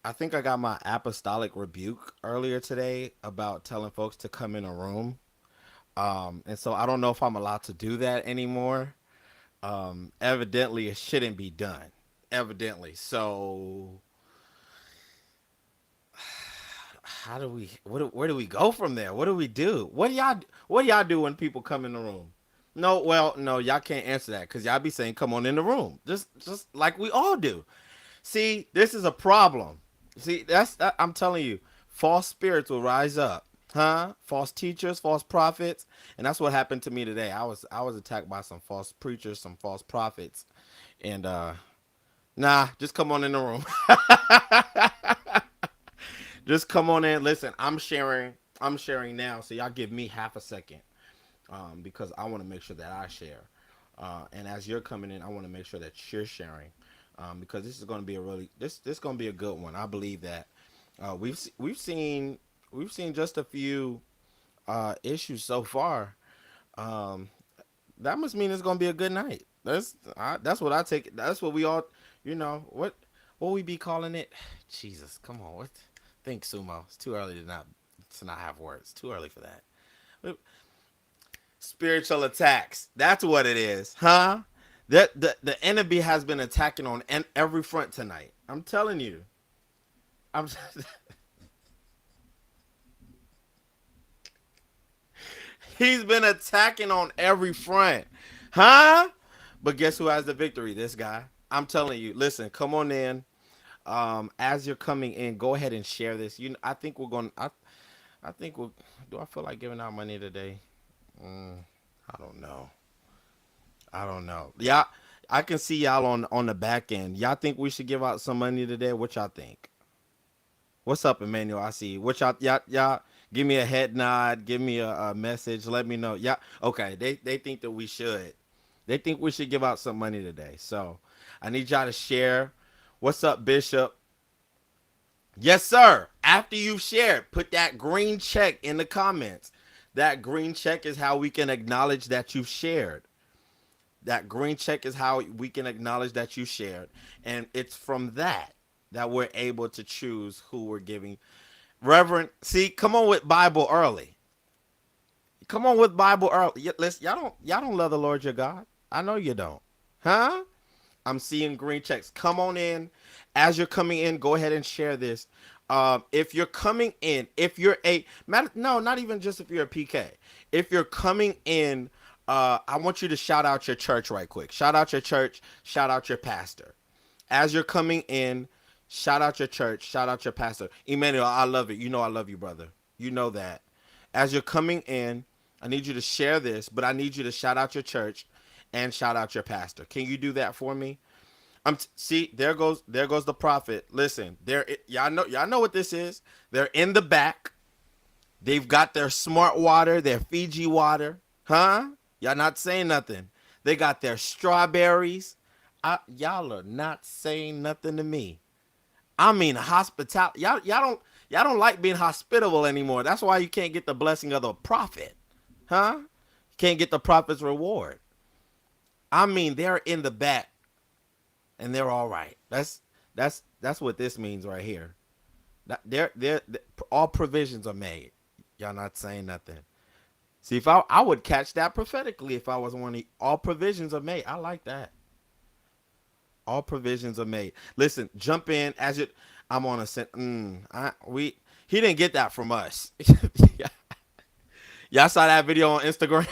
I think I got my apostolic rebuke earlier today about telling folks to come in a room. And so I don't know if I'm allowed to do that anymore. Evidently, it shouldn't be done. Evidently. So how do we? Where do we go from there? What do we do? What do y'all do when people come in the room? No, well, no, y'all can't answer that because y'all be saying, "Come on in the room," just like we all do. See, this is a problem. See, I'm telling you, false spirits will rise up, huh? False teachers, false prophets, and that's what happened to me today. I was attacked by some false preachers, some false prophets, and nah, just come on in the room. Just come on in. Listen, I'm sharing. I'm sharing now, so y'all give me half a second, because I want to make sure that I share. And as you're coming in, I want to make sure that you're sharing, because this is going to be a really this going to be a good one. I believe that we've seen just a few issues so far. Um, that must mean it's going to be a good night. That's what I take. That's what we all, what we be calling it. Jesus, come on, what? Think sumo. It's too early to not have words. Too early for that. Spiritual attacks. That's what it is, huh? The enemy has been attacking on every front tonight. I'm telling you. I'm. He's been attacking on every front, huh? But guess who has the victory? This guy. I'm telling you. Listen, come on in. As you're coming in, go ahead and share this. I think we're going. I think we'll. Do I feel like giving out money today? Mm, I don't know. I don't know. Yeah, I can see y'all on the back end. Y'all think we should give out some money today? What y'all think? What's up, Emmanuel? I see you. What y'all give me a head nod, give me a message, let me know. Yeah, okay. They think that we should. They think we should give out some money today. So I need y'all to share. What's up, Bishop? Yes, sir. After you've shared, put that green check in the comments. That green check is how we can acknowledge that you've shared. That green check is how we can acknowledge that you shared. And it's from that we're able to choose who we're giving. Reverend, see, come on with Bible early. Come on with Bible early. Listen, y'all don't love the Lord your God. I know you don't. Huh? I'm seeing green checks. Come on in. As you're coming in, go ahead and share this. If you're coming in, if you're no, not even just if you're a PK. If you're coming in, I want you to shout out your church right quick. Shout out your church. Shout out your pastor. As you're coming in, shout out your church. Shout out your pastor. Emmanuel, I love it. You know I love you, brother. You know that. As you're coming in, I need you to share this, but I need you to shout out your church and shout out your pastor. Can you do that for me? See, there goes the prophet. Listen, y'all know what this is. They're in the back. They've got their smart water, their Fiji water. Huh? Y'all not saying nothing. They got their strawberries. Y'all are not saying nothing to me. I mean, hospitality. Y'all don't like being hospitable anymore. That's why you can't get the blessing of the prophet. Huh? You can't get the prophet's reward. I mean, they're in the back and they're all right. That's what this means right here. They're all provisions are made. Y'all not saying nothing. See, if I would catch that prophetically if I was one of all provisions are made. I like that. All provisions are made. Listen, jump in as it. I'm on a sent. He didn't get that from us. Y'all saw that video on Instagram.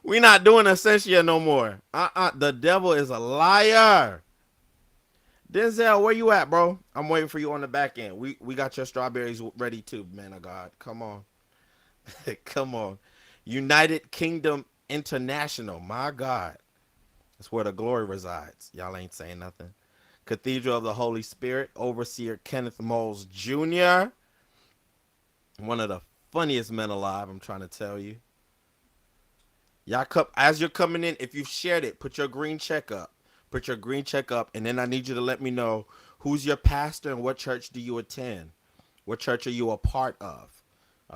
We not doing Essentia no more. The devil is a liar. Denzel, where you at, bro? I'm waiting for you on the back end. We got your strawberries ready too, man of God. Come on. Come on. United Kingdom International. My God. That's where the glory resides. Y'all ain't saying nothing. Cathedral of the Holy Spirit. Overseer Kenneth Moles Jr. One of the funniest men alive, I'm trying to tell you. Y'all come as you're coming in. If you've shared it, put your green check up. Put your green check up, and then I need you to let me know who's your pastor and what church do you attend. What church are you a part of?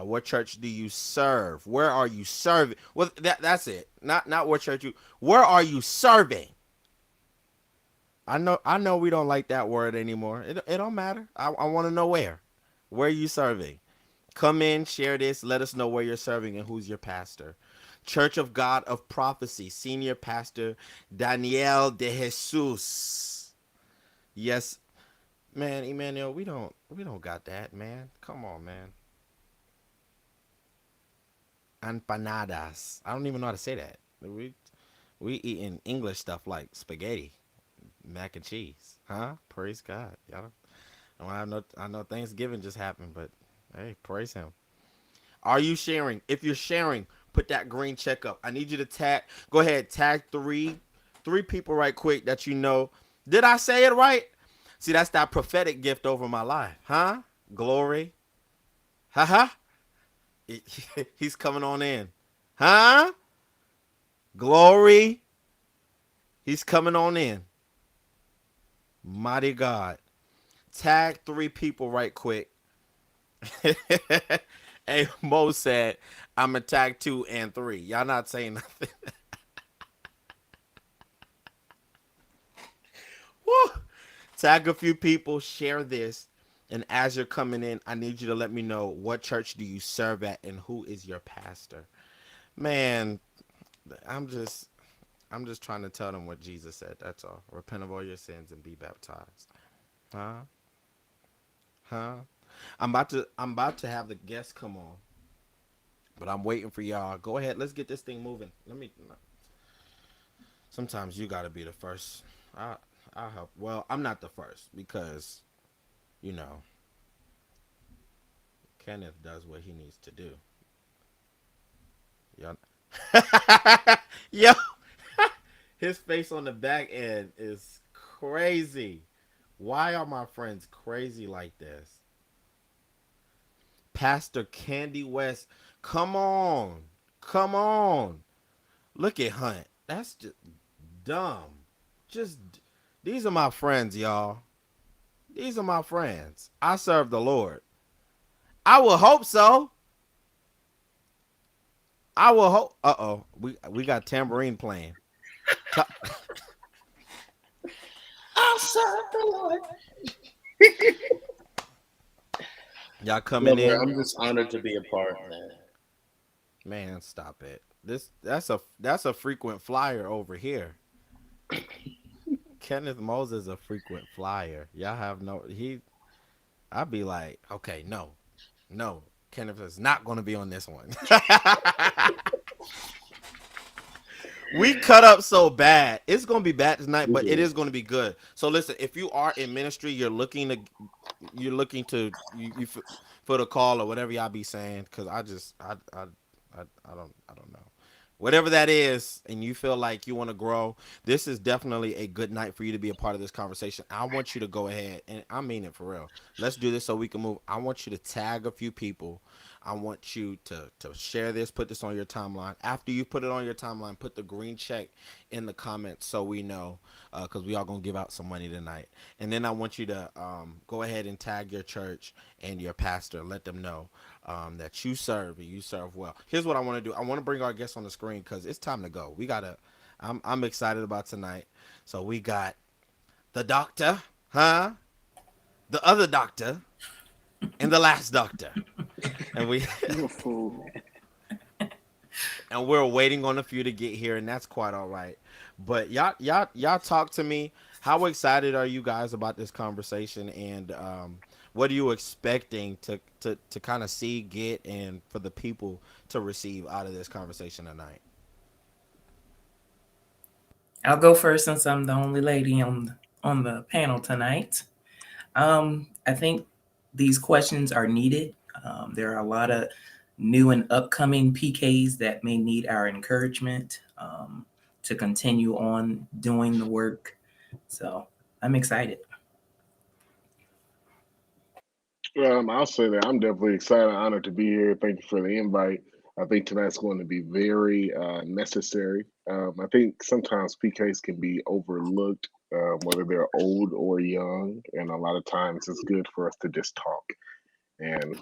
What church do you serve? Where are you serving? Well, that's it. Not what church you. Where are you serving? I know we don't like that word anymore. It don't matter. I want to know where you serving. Come in, share this, let us know where you're serving and who's your pastor. Church of God of Prophecy, Senior Pastor Daniel de Jesus. Yes, man, Emmanuel, we don't got that, man. Come on, man. Empanadas. I don't even know how to say that. We eating English stuff like spaghetti, mac and cheese. Huh? Praise God. Y'all don't have no. I know Thanksgiving just happened, but hey, praise Him. Are you sharing? If you're sharing, put that green check up. I need you to tag. Go ahead, tag three people right quick that you know. Did I say it right? See, that's that prophetic gift over my life, huh? Glory, ha. He's coming on in, huh? Glory, he's coming on in. Mighty God, tag three people right quick. Hey, Mo said, I'm a tag 2 and 3. Y'all not saying nothing. Woo! Tag a few people, share this. And as you're coming in, I need you to let me know what church do you serve at and who is your pastor. Man, I'm just I'm just trying to tell them what Jesus said. That's all. Repent of all your sins and be baptized. Huh? Huh? I'm about to have the guests come on, but I'm waiting for y'all. Go ahead, let's get this thing moving. Let me. Sometimes you gotta be the first. I I help. Well, I'm not the first because you know Kenneth does what he needs to do. Y'all. Yo, his face on the back end is crazy. Why are my friends crazy like this? Pastor Candy West, come on. Come on. Look at Hunt. That's just dumb. Just these are my friends, y'all. These are my friends. I serve the Lord. I will hope so. I will hope. Uh-oh. We got tambourine playing. Ta- I serve the Lord. Y'all No, coming man, in? I'm just honored to be a part, man. Man, stop it. That's a frequent flyer over here. Kenneth Moses is a frequent flyer. Y'all have no he I'd be like, okay, no. No. Kenneth is not gonna be on this one. We cut up so bad. It's gonna be bad tonight, We but it did. is gonna be good. So listen, if you are in ministry, you for the call or whatever y'all be saying, because I don't know. Whatever that is, and you feel like you want to grow, this is definitely a good night for you to be a part of this conversation. I want you to go ahead, and I mean it for real. Let's do this so we can move. I want you to tag a few people. I want you to share this, put this on your timeline. After you put it on your timeline, put the green check in the comments so we know, because we are gonna give out some money tonight. And then I want you to go ahead and tag your church and your pastor. Let them know that you serve and you serve well. Here's what I want to do. I want to bring our guests on the screen because it's time to go. We gotta. I'm excited about tonight. So we got the doctor, huh? The other doctor and the last doctor, and we You a fool, man. and we're waiting on a few to get here, and that's quite all right. But y'all talk to me. How excited are you guys about this conversation, and what are you expecting to kind of see, get, and for the people to receive out of this conversation tonight? I'll go first since I'm the only lady on the panel tonight. I think these questions are needed. There are a lot of new and upcoming PKs that may need our encouragement to continue on doing the work. So I'm excited. I'll say that I'm definitely excited, honored to be here. Thank you for the invite. I think tonight's going to be very necessary. I think sometimes PKs can be overlooked, whether they're old or young, and a lot of times it's good for us to just talk and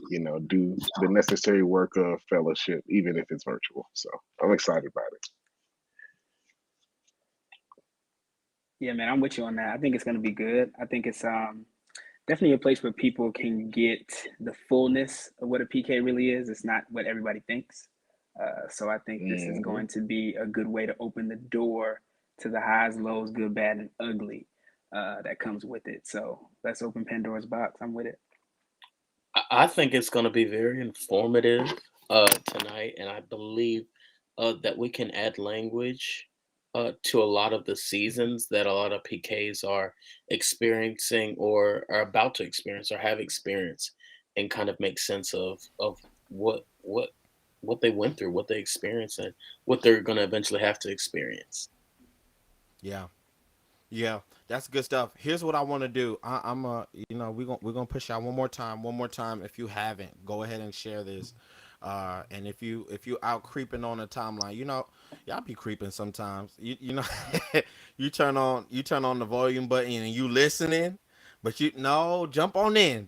do the necessary work of fellowship, even if it's virtual. So I'm excited about it. Yeah, man, I'm with you on that. I think it's going to be good. I think it's definitely a place where people can get the fullness of what a PK really is. It's not what everybody thinks. So I think this is Hmm. going to be a good way to open the door to the highs, lows, good, bad, and ugly that comes with it. So let's open Pandora's box. I'm with it. I think it's going to be very informative tonight, and I believe that we can add language to a lot of the seasons that a lot of PKs are experiencing or are about to experience or have experienced, and kind of make sense of what they went through, what they experienced, and what they're going to eventually have to experience. Yeah. Yeah, that's good stuff. Here's what I want to do. I'm we're gonna push out one more time. One more time. If you haven't, go ahead and share this. And if you out creeping on the timeline, y'all be creeping sometimes. You turn on the volume button and you listening, but you no jump on in,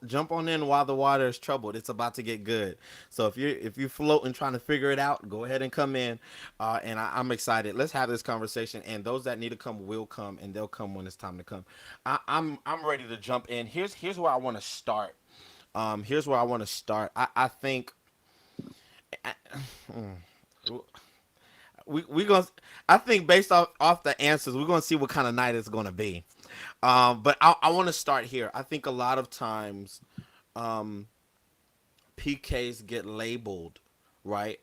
jump on in while the water is troubled. It's about to get good. So if you floating trying to figure it out, go ahead and come in. And I'm excited. Let's have this conversation. And those that need to come will come, and they'll come when it's time to come. I'm ready to jump in. Here's where I want to start. Here's where I want to start. I think we gonna. I think based off the answers, we're gonna see what kind of night it's gonna be. But I want to start here. I think a lot of times, um, PKs get labeled, right?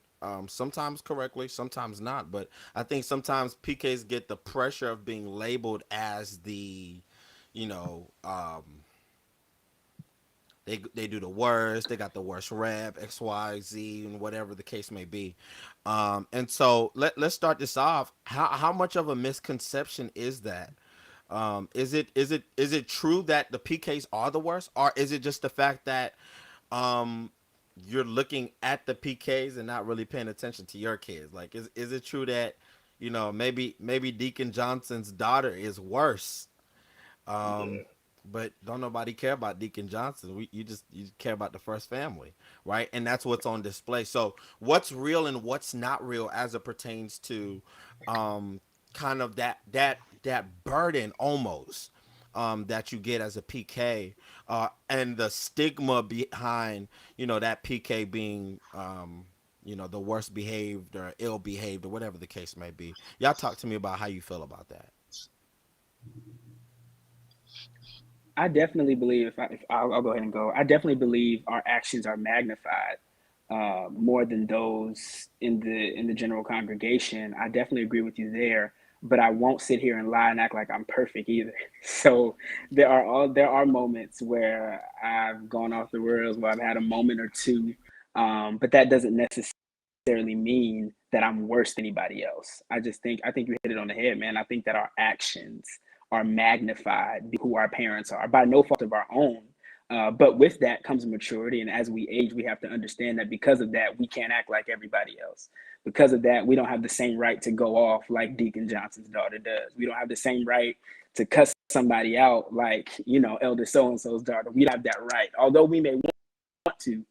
Sometimes correctly, sometimes not. But I think sometimes PKs get the pressure of being labeled as you know, they do the worst. They got the worst rep, X, Y, Z, and whatever the case may be. And so let's start this off. How much of a misconception is that? Is it true that the PKs are the worst, or is it just the fact that um, you're looking at the PKs and not really paying attention to your kids? Like, is it true that maybe Deacon Johnson's daughter is worse? Um, Yeah. but don't nobody care about Deacon Johnson. You care about the first family, right? And that's what's on display. So what's real and what's not real as it pertains to um, kind of that burden almost that you get as a PK, and the stigma behind that PK being the worst behaved or ill behaved or whatever the case may be. Y'all talk to me about how you feel about that. I definitely believe if I'll go ahead and go. I definitely believe our actions are magnified more than those in the general congregation. I definitely agree with you there, but I won't sit here and lie and act like I'm perfect either. So there are moments where I've gone off the rails, where I've had a moment or two, but that doesn't necessarily mean that I'm worse than anybody else. I think you hit it on the head, man. I think that our actions are magnified who our parents are by no fault of our own. But with that comes maturity. And as we age, we have to understand that because of that, we can't act like everybody else. Because of that, we don't have the same right to go off like Deacon Johnson's daughter does. We don't have the same right to cuss somebody out like, Elder so and so's daughter. We don't have that right. Although we may want to,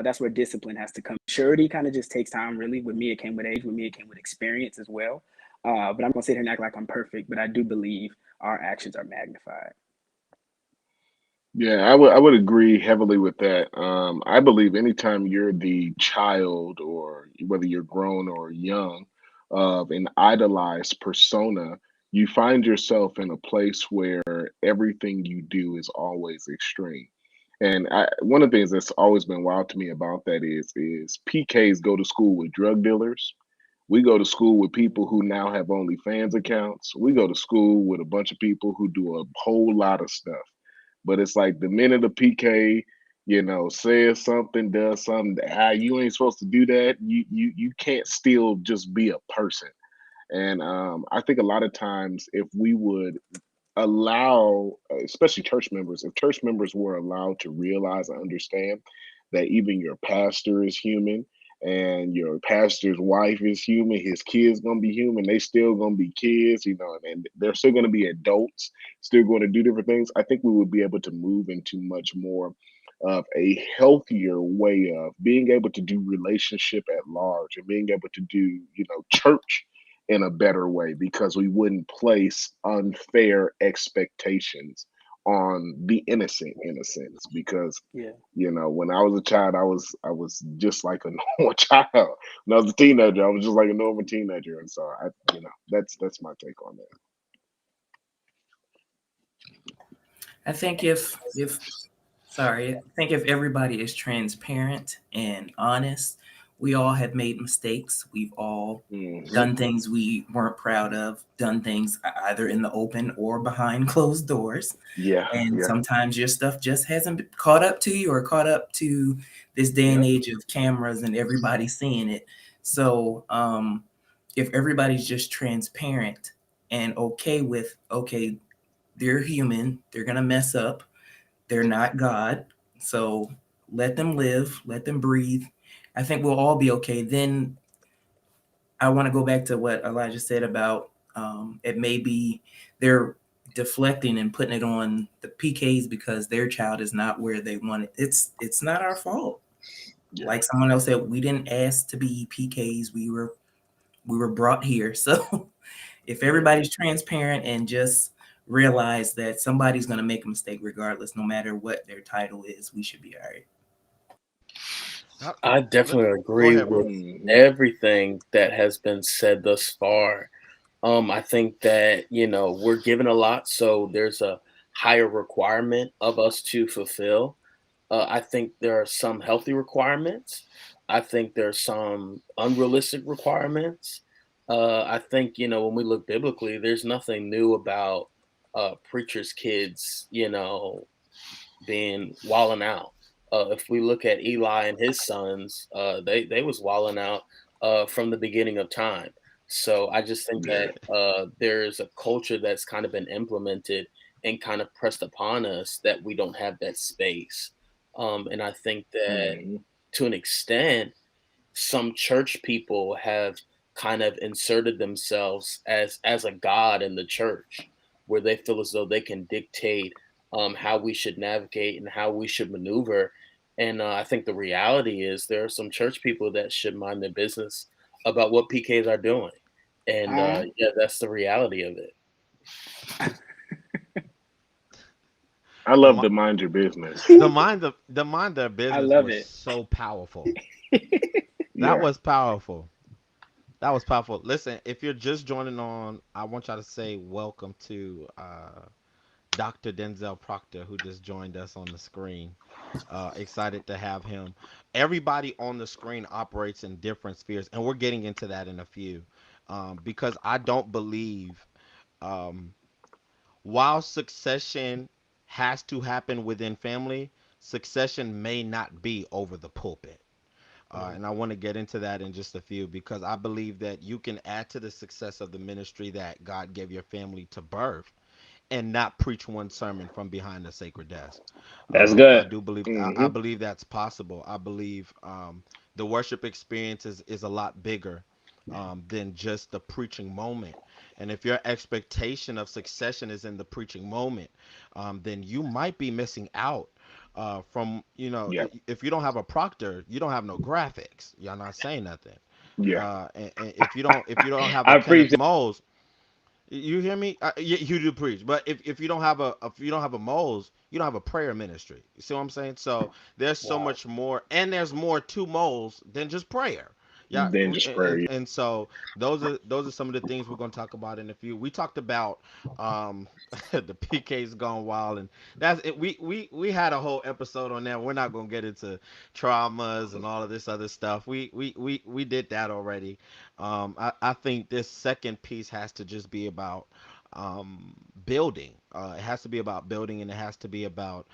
that's where discipline has to come. Maturity kind of just takes time, really. With me, it came with age. With me, it came with experience as well. But I'm going to sit here and act like I'm perfect. But I do believe our actions are magnified. Yeah, I would agree heavily with that. I believe anytime you're the child, or whether you're grown or young, of an idolized persona, you find yourself in a place where everything you do is always extreme. And one of the things that's always been wild to me about that is PKs go to school with drug dealers. We go to school with people who now have OnlyFans accounts. We go to school with a bunch of people who do a whole lot of stuff. But it's like the minute a PK, says something, does something, you ain't supposed to do that. You can't still just be a person. And I think a lot of times, if we would allow, especially church members, if church members were allowed to realize and understand that even your pastor is human, and your pastor's wife is human, his kids gonna be human, they still gonna be kids, and they're still gonna be adults, still going to do different things. I think we would be able to move into much more of a healthier way of being able to do relationship at large, and being able to do, church in a better way because we wouldn't place unfair expectations on the innocent in a sense because Yeah. when I was a child I was just like a normal child. When I was a teenager I was just like a normal teenager, and so that's my take on that. I think if everybody is transparent and honest, we all have made mistakes. We've all Hmm. done things we weren't proud of, done things either in the open or behind closed doors. Yeah, And yeah, sometimes your stuff just hasn't been caught up to you or caught up to this day and yeah. age of cameras and everybody seeing it. So if everybody's just transparent and okay with, okay, they're human, they're going to mess up, they're not God. So let them live, let them breathe. I think we'll all be okay. Then I want to go back to what Elijah said about it may be they're deflecting and putting it on the PKs because their child is not where they want it. It's not our fault. Yeah. Like someone else said, we didn't ask to be PKs. We were brought here. So if Yeah. everybody's transparent and just realize that somebody's going to make a mistake regardless, no matter what their title is, we should be all right. Uh, I let- definitely Go agree ahead, bro. with Hmm. everything that has been said thus far. I think that, we're given a lot, so there's a higher requirement of us to fulfill. I think there are some healthy requirements. I think there are some unrealistic requirements. I think, when we look biblically, there's nothing new about preachers' kids, being walling out. If we look at Eli and his sons, they was walling out from the beginning of time. So I just think Yeah. that there's a culture that's kind of been implemented and kind of pressed upon us that we don't have that space. And I think that Hmm. to an extent, some church people have kind of inserted themselves as a god in the church, where they feel as though they can dictate how we should navigate and how we should maneuver. And I think the reality is there are some church people that should mind their business about what PKs are doing. And I yeah, that's the reality of it. I The love mi- to mind your business. the mind their I business love was it. so powerful. That Yeah. was powerful. That was powerful. Listen, if you're just joining on, I want y'all to say welcome to Dr. Denzel Proctor, who just joined us on the screen. Excited to have him. Everybody on the screen operates in different spheres, and we're getting into that in a few. Because I don't believe, um, while succession has to happen within family, succession may not be over the pulpit. And I want to get into that in just a few because I believe that you can add to the success of the ministry that God gave your family to birth and not preach one sermon from behind the sacred desk. That's I good. do believe I Hmm. believe that's possible. I believe the worship experience is a lot bigger than just the preaching moment. And if your expectation of succession is in the preaching moment, then you might be missing out from Yeah. if you don't have a proctor, you don't have no graphics. Y'all not saying nothing. Yeah. And if you don't have a I Kenneth appreciate. Mose, you hear me? You do preach, but if you don't have a Moles, you don't have a prayer ministry. You see what I'm saying? So there's so Wow. much more, and there's more to Moles than just prayer. Yeah, Then just prayer. and so those are some of the things we're gonna talk about in a few. We talked about um the PK's gone wild, and that's it. We had a whole episode on that. We're not gonna get into traumas and all of this other stuff. We did that already. I think this second piece has to just be about building. It has to be about building, and it has to be about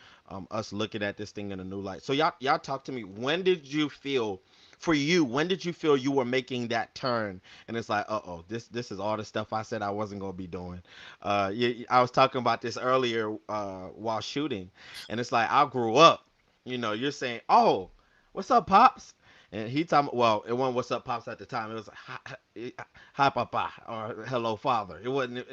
us looking at this thing in a new light. So y'all talk to me. When did you feel, for you, when did you feel you were making that turn? And it's like, oh, this is all the stuff I said I wasn't gonna be doing. I was talking about this earlier while shooting, and it's like I grew up. You're saying, oh, what's up, pops? And he told me, well, it wasn't "What's up, pops" at the time. It was "Hi, papa" or "Hello, father." It wasn't,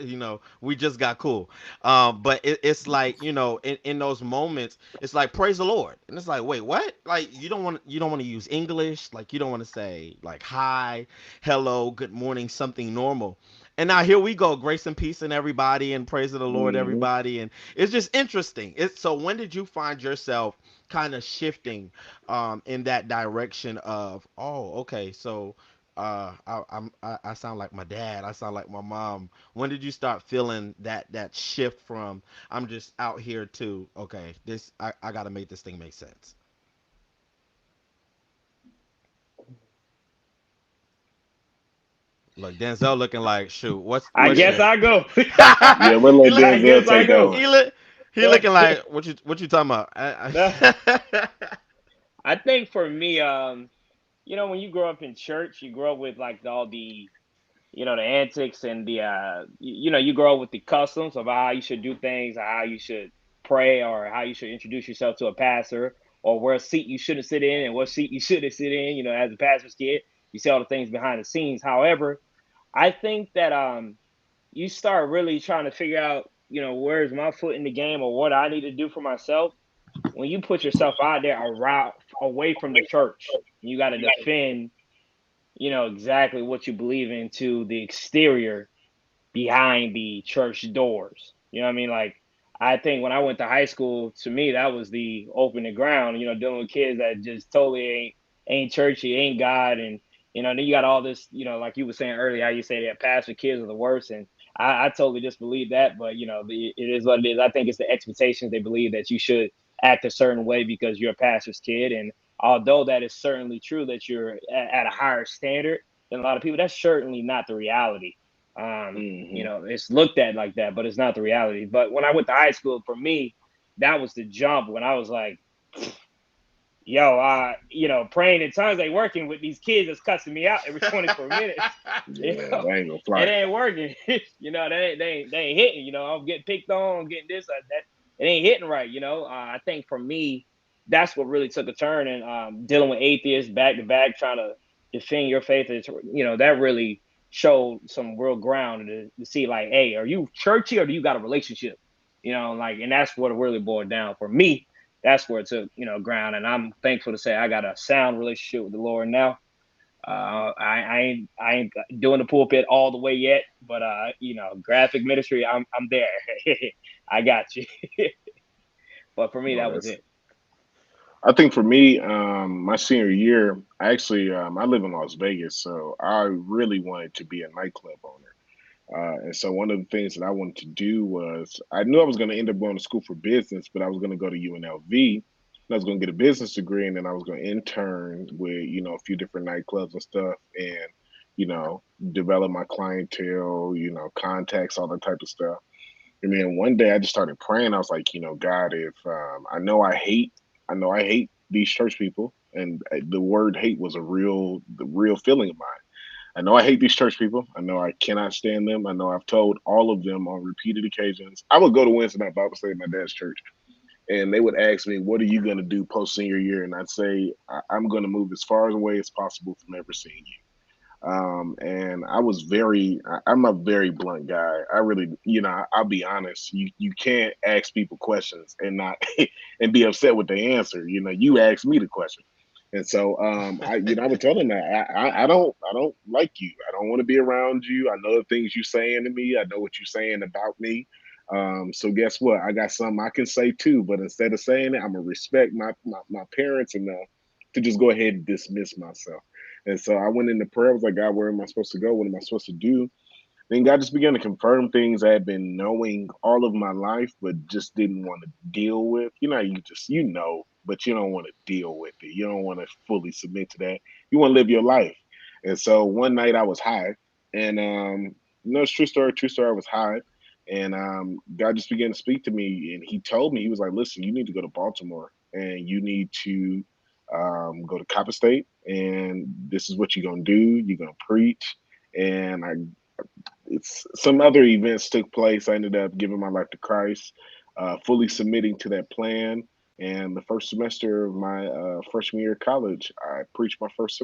we just got cool. But it's like, in those moments, it's like praise the Lord, and it's like, wait, what? Like you don't want to use English, like you don't want to say like hi, hello, good morning, something normal. And now here we go, grace and peace and everybody, and praise of the Lord, Hmm. everybody, and it's just interesting. It's so when did you find yourself kind of shifting in that direction of, oh, okay, so I sound like my dad, I sound like my mom. When did you start feeling that shift from I'm just out here to, okay, this I gotta make this thing make sense? Look, Denzel looking like, shoot, I what guess shift? I go. Yeah, we'll let he look I Denzel guess I take that one. go. he look he looking like, what you talking about? I think for me, when you grow up in church, you grow up with like all the, the antics and the, you grow up with the customs of how you should do things, or how you should pray, or how you should introduce yourself to a pastor, or where seat you shouldn't sit in and what seat you should sit in. As a pastor's kid, you see all the things behind the scenes. However, I think that you start really trying to figure out, where's my foot in the game or what I need to do for myself when you put yourself out there around away from the church. You got to defend, exactly what you believe in to the exterior behind the church doors. You know what I mean? Like, I think when I went to high school, to me that was the opening ground. Dealing with kids that just totally ain't churchy, ain't God, and then you got all this. Like you were saying earlier, how you say that pastor kids are the worst, and I totally disbelieve that. But it is what it is. I think it's the expectations they believe that you should act a certain way because you're a pastor's kid, and although that is certainly true that you're at a higher standard than a lot of people, that's certainly not the reality. Hmm. It's looked at like that, but it's not the reality. But when I went to high school, for me, that was the jump when I was like, yo, praying in tongues ain't working with these kids that's cussing me out every 24 minutes. You Yeah, know, that ain't gonna it fly. ain't working. They ain't hitting. I'm getting picked on, I'm getting this, that. It ain't hitting right. I think for me, that's what really took a turn. And dealing with atheists back to back, trying to defend your faith, that really showed some real ground to see, like, hey, are you churchy or do you got a relationship? And that's what it really boiled down for me. That's where it took, ground. And I'm thankful to say I got a sound relationship with the Lord now. I ain't doing the pulpit all the way yet, but graphic ministry, I'm there. I got you. But for me, No, that was that's. it. I think for me, my senior year, I live in Las Vegas, so I really wanted to be a nightclub owner. And so one of the things that I wanted to do was I knew I was going to end up going to school for business, but I was going to go to UNLV. And I was going to get a business degree, and then I was going to intern with a few different nightclubs and stuff, and you know develop my clientele, contacts, all that type of stuff. And then one day I just started praying. I was like, God, if I know I hate these church people, and the word hate was the real feeling of mine. I know I hate these church people. I know I cannot stand them. I know I've told all of them on repeated occasions. I would go to Wednesday night Bible study at my dad's church, and they would ask me, "What are you going to do post senior year?" And I'd say, "I'm going to move as far away as possible from ever seeing you." And I'm a very blunt guy. I really, I'll be honest. You can't ask people questions and not and be upset with the answer. You ask me the question. And so, I would tell them that I don't like you. I don't want to be around you. I know the things you're saying to me. I know what you're saying about me. So guess what? I got something I can say too. But instead of saying it, I'm gonna respect my parents enough to just go ahead and dismiss myself. And so I went into prayer. I was like, God, where am I supposed to go? What am I supposed to do? Then God just began to confirm things I had been knowing all of my life, but just didn't want to deal with. But you don't want to deal with it. You don't want to fully submit to that. You want to live your life. And so one night I was high, and it's true story. True story. I was high, and God just began to speak to me, and He told me, He was like, "Listen, you need to go to Baltimore, and you need to go to Copper State, and this is what you're gonna do. You're gonna preach." And it's some other events took place. I ended up giving my life to Christ, fully submitting to that plan. And the first semester of my freshman year of college, I preached my first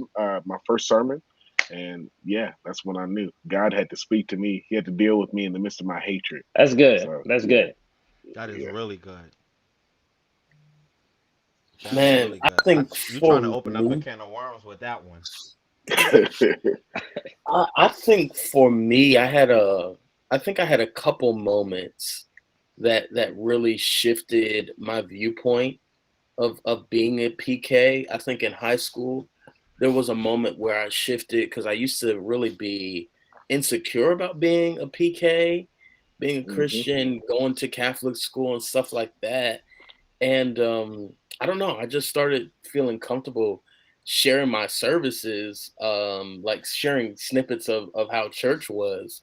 sermon, and yeah, that's when I knew God had to speak to me. He had to deal with me in the midst of my hatred. That's good. So That's yeah, good. That is yeah. really good. That is Man, really I good. think You for trying to open up a me, can of worms with that one. I think for me, I think I had a couple moments that really shifted my viewpoint of being a PK. I think in high school, there was a moment where I shifted because I used to really be insecure about being a PK, being a Hmm. Christian, going to Catholic school and stuff like that. And I don't know, I just started feeling comfortable sharing my services, like sharing snippets of how church was.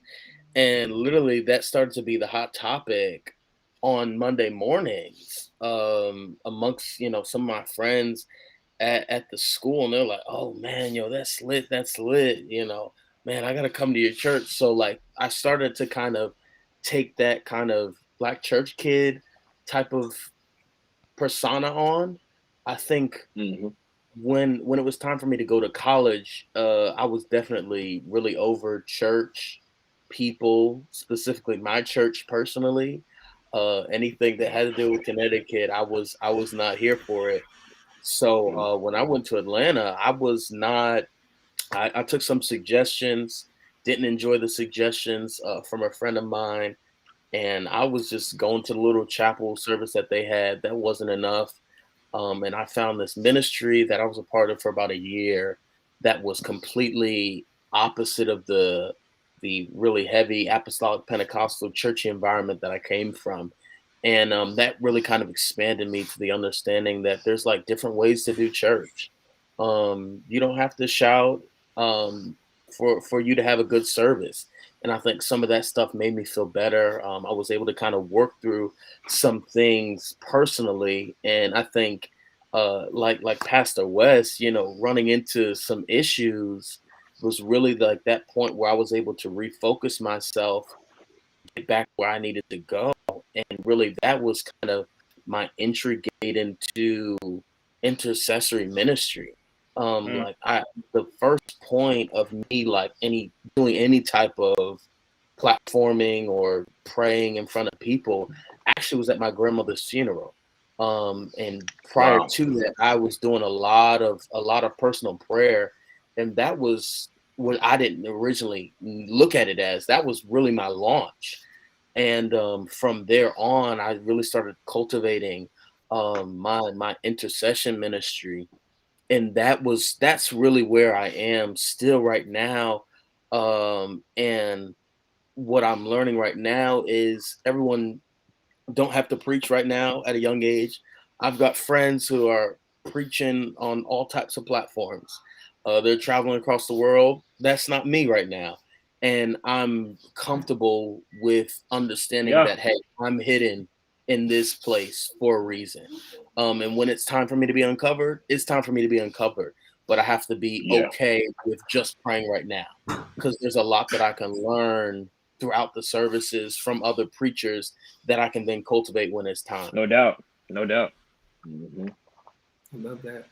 And literally that started to be the hot topic on Monday mornings, amongst, some of my friends at the school. And they're like, oh man, that's lit, man, I gotta come to your church. So like I started to kind of take that kind of black church kid type of persona on. I think Hmm. when it was time for me to go to college, I was definitely really over church people, specifically my church personally. Anything that had to do with Connecticut, I was not here for it. So when I went to Atlanta, I was not. I took some suggestions, didn't enjoy the suggestions from a friend of mine, and I was just going to the little chapel service that they had. That wasn't enough. And I found this ministry that I was a part of for about a year that was completely opposite of the really heavy apostolic Pentecostal churchy environment that I came from. And that really kind of expanded me to the understanding that there's like different ways to do church. You don't have to shout um, for you to have a good service. And I think some of that stuff made me feel better. I was able to kind of work through some things personally, and I think like Pastor West, running into some issues was really like that point where I was able to refocus myself, get back where I needed to go. And really that was kind of my entry gate into intercessory ministry. Mm. Like the first point of me like any doing any type of platforming or praying in front of people actually was at my grandmother's funeral. And prior Wow. to that, I was doing a lot of personal prayer, and that was what I didn't originally look at it as. That was really my launch. And from there on, I really started cultivating my intercession ministry, and that's really where I am still right now. And what I'm learning right now is everyone don't have to preach right now at a young age. I've got friends who are preaching on all types of platforms. They're traveling across the world. That's not me right now. And I'm comfortable with understanding Yeah. that, hey, I'm hidden in this place for a reason. And when it's time for me to be uncovered, it's time for me to be uncovered. But I have to be Yeah. okay with just praying right now because there's a lot that I can learn throughout the services from other preachers that I can then cultivate when it's time. No doubt. No doubt. Hmm. I love that.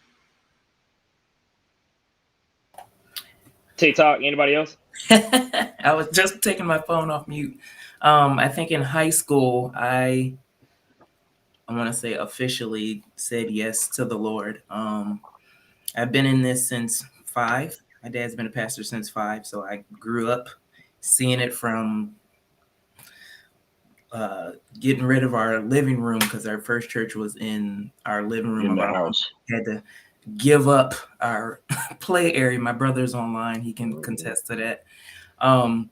TikTok. Anybody else? I was just taking my phone off mute. I think in high school, I want to say officially said yes to the Lord. I've been in this since 5. My dad's been a pastor since 5, so I grew up seeing it from getting rid of our living room because our first church was in our living room In of the our home. house. Had to give up our play area. My brother's online; he can Hmm. contest to that. Um,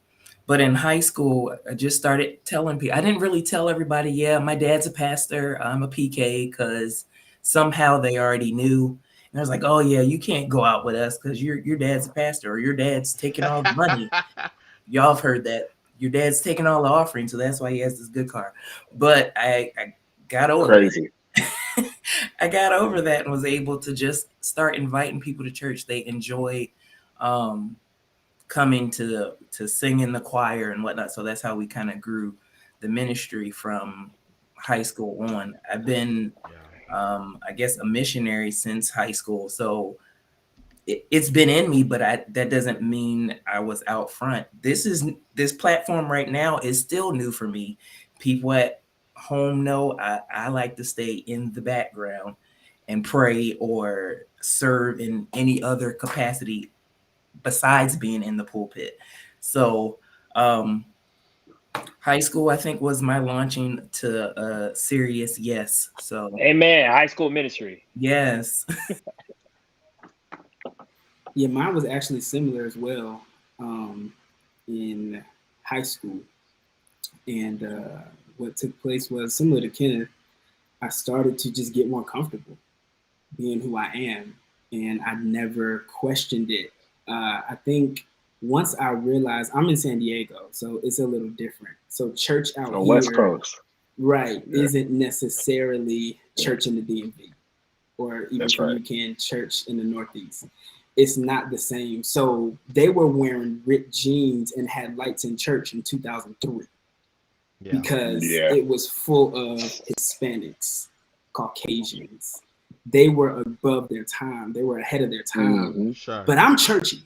but in high school, I just started telling people. I didn't really tell everybody, yeah, my dad's a pastor, I'm a PK, because somehow they already knew. And I was like, oh yeah, you can't go out with us because your dad's a pastor or your dad's taking all the money. Y'all have heard that. Your dad's taking all the offering, so that's why he has this good car. But I got over that. Crazy. I got over that and was able to just start inviting people to church. They enjoyed um, coming to sing in the choir and whatnot. So that's how we kind of grew the ministry from high school on. I've been Yeah. I guess, a missionary since high school. So it's been in me, but that doesn't mean I was out front. This platform right now is still new for me. People at home know I like to stay in the background and pray or serve in any other capacity besides being in the pulpit. So um, high school, I think, was my launching to a serious yes. So Amen. High school ministry. yes. Yeah, mine was actually similar as well, in high school. And what took place was similar to Kenneth. I started to just get more comfortable being who I am, and I never questioned it. I think once I realized I'm in San Diego, so it's a little different. So church out On West here, Coast. right, Yeah, isn't necessarily church in the DMV, or even that's for right. you, Ken, church in the Northeast. It's not the same. So they were wearing ripped jeans and had lights in church in 2003 Yeah. because Yeah. it was full of Hispanics, Caucasians. They were above their time. They were ahead of their time. Hmm. Sure. But I'm churchy.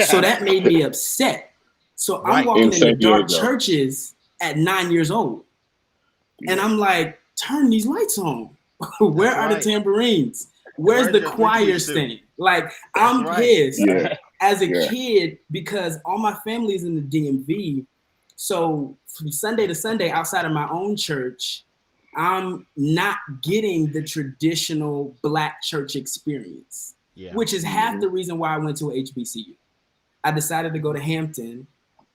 So that made me upset. So I'm Right. walking In into San dark Diego. churches at 9 years old. And Yeah. I'm like, turn these lights on. Where That's are the right. tambourines? Where's Where's the your three choir piece suit? stand? Like, That's I'm right. pissed Yeah. as a Yeah. kid because all my family is in the DMV. So from Sunday to Sunday, outside of my own church, I'm not getting the traditional Black church experience, Yeah. which is half Hmm. the reason why I went to a HBCU. I decided to go to Hampton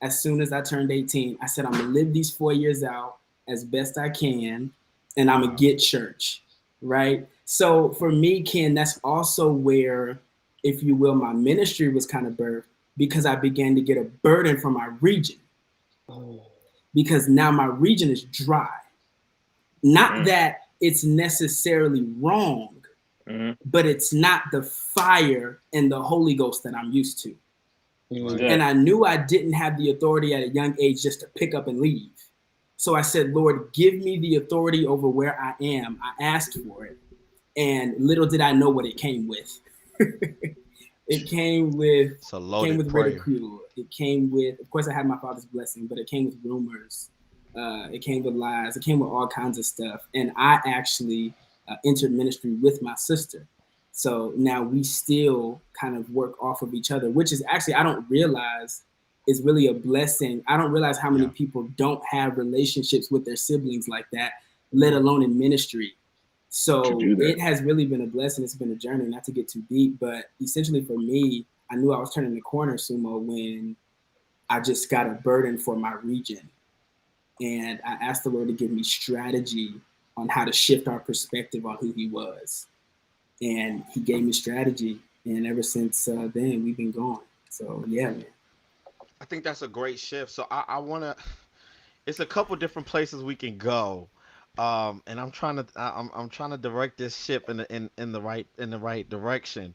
as soon as I turned 18. I said, I'm going to live these 4 years out as best I can, and I'm going to get church, right? So for me, Ken, that's also where, if you will, my ministry was kind of birthed because I began to get a burden for my region Oh. because now my region is dry. Not Mm. that it's necessarily wrong, Mhm. but it's not the fire and the Holy Ghost that I'm used to. Right. Yeah. And I knew I didn't have the authority at a young age just to pick up and leave. So I said, Lord, give me the authority over where I am. I asked for it. And little did I know what it came with. It It's a came loaded with prayer. ridicule. It came with, of course, I had my father's blessing, but it came with rumors. It came with lies. It came with all kinds of stuff. And I actually entered ministry with my sister. So now we still kind of work off of each other, which is actually, I don't realize is really a blessing. I don't realize how many Yeah. people don't have relationships with their siblings like that, let alone in ministry. To So do that. it has really been a blessing. It's been a journey, not to get too deep, but essentially for me, I knew I was turning the corner, Sumo, when I just got a burden for my region. And I asked the Lord to give me strategy on how to shift our perspective on who He was. And He gave me strategy. And ever since then, we've been going. So, yeah, man. I think that's a great shift. So I want to. It's a couple different places we can go, and I'm trying to direct this ship in the right direction.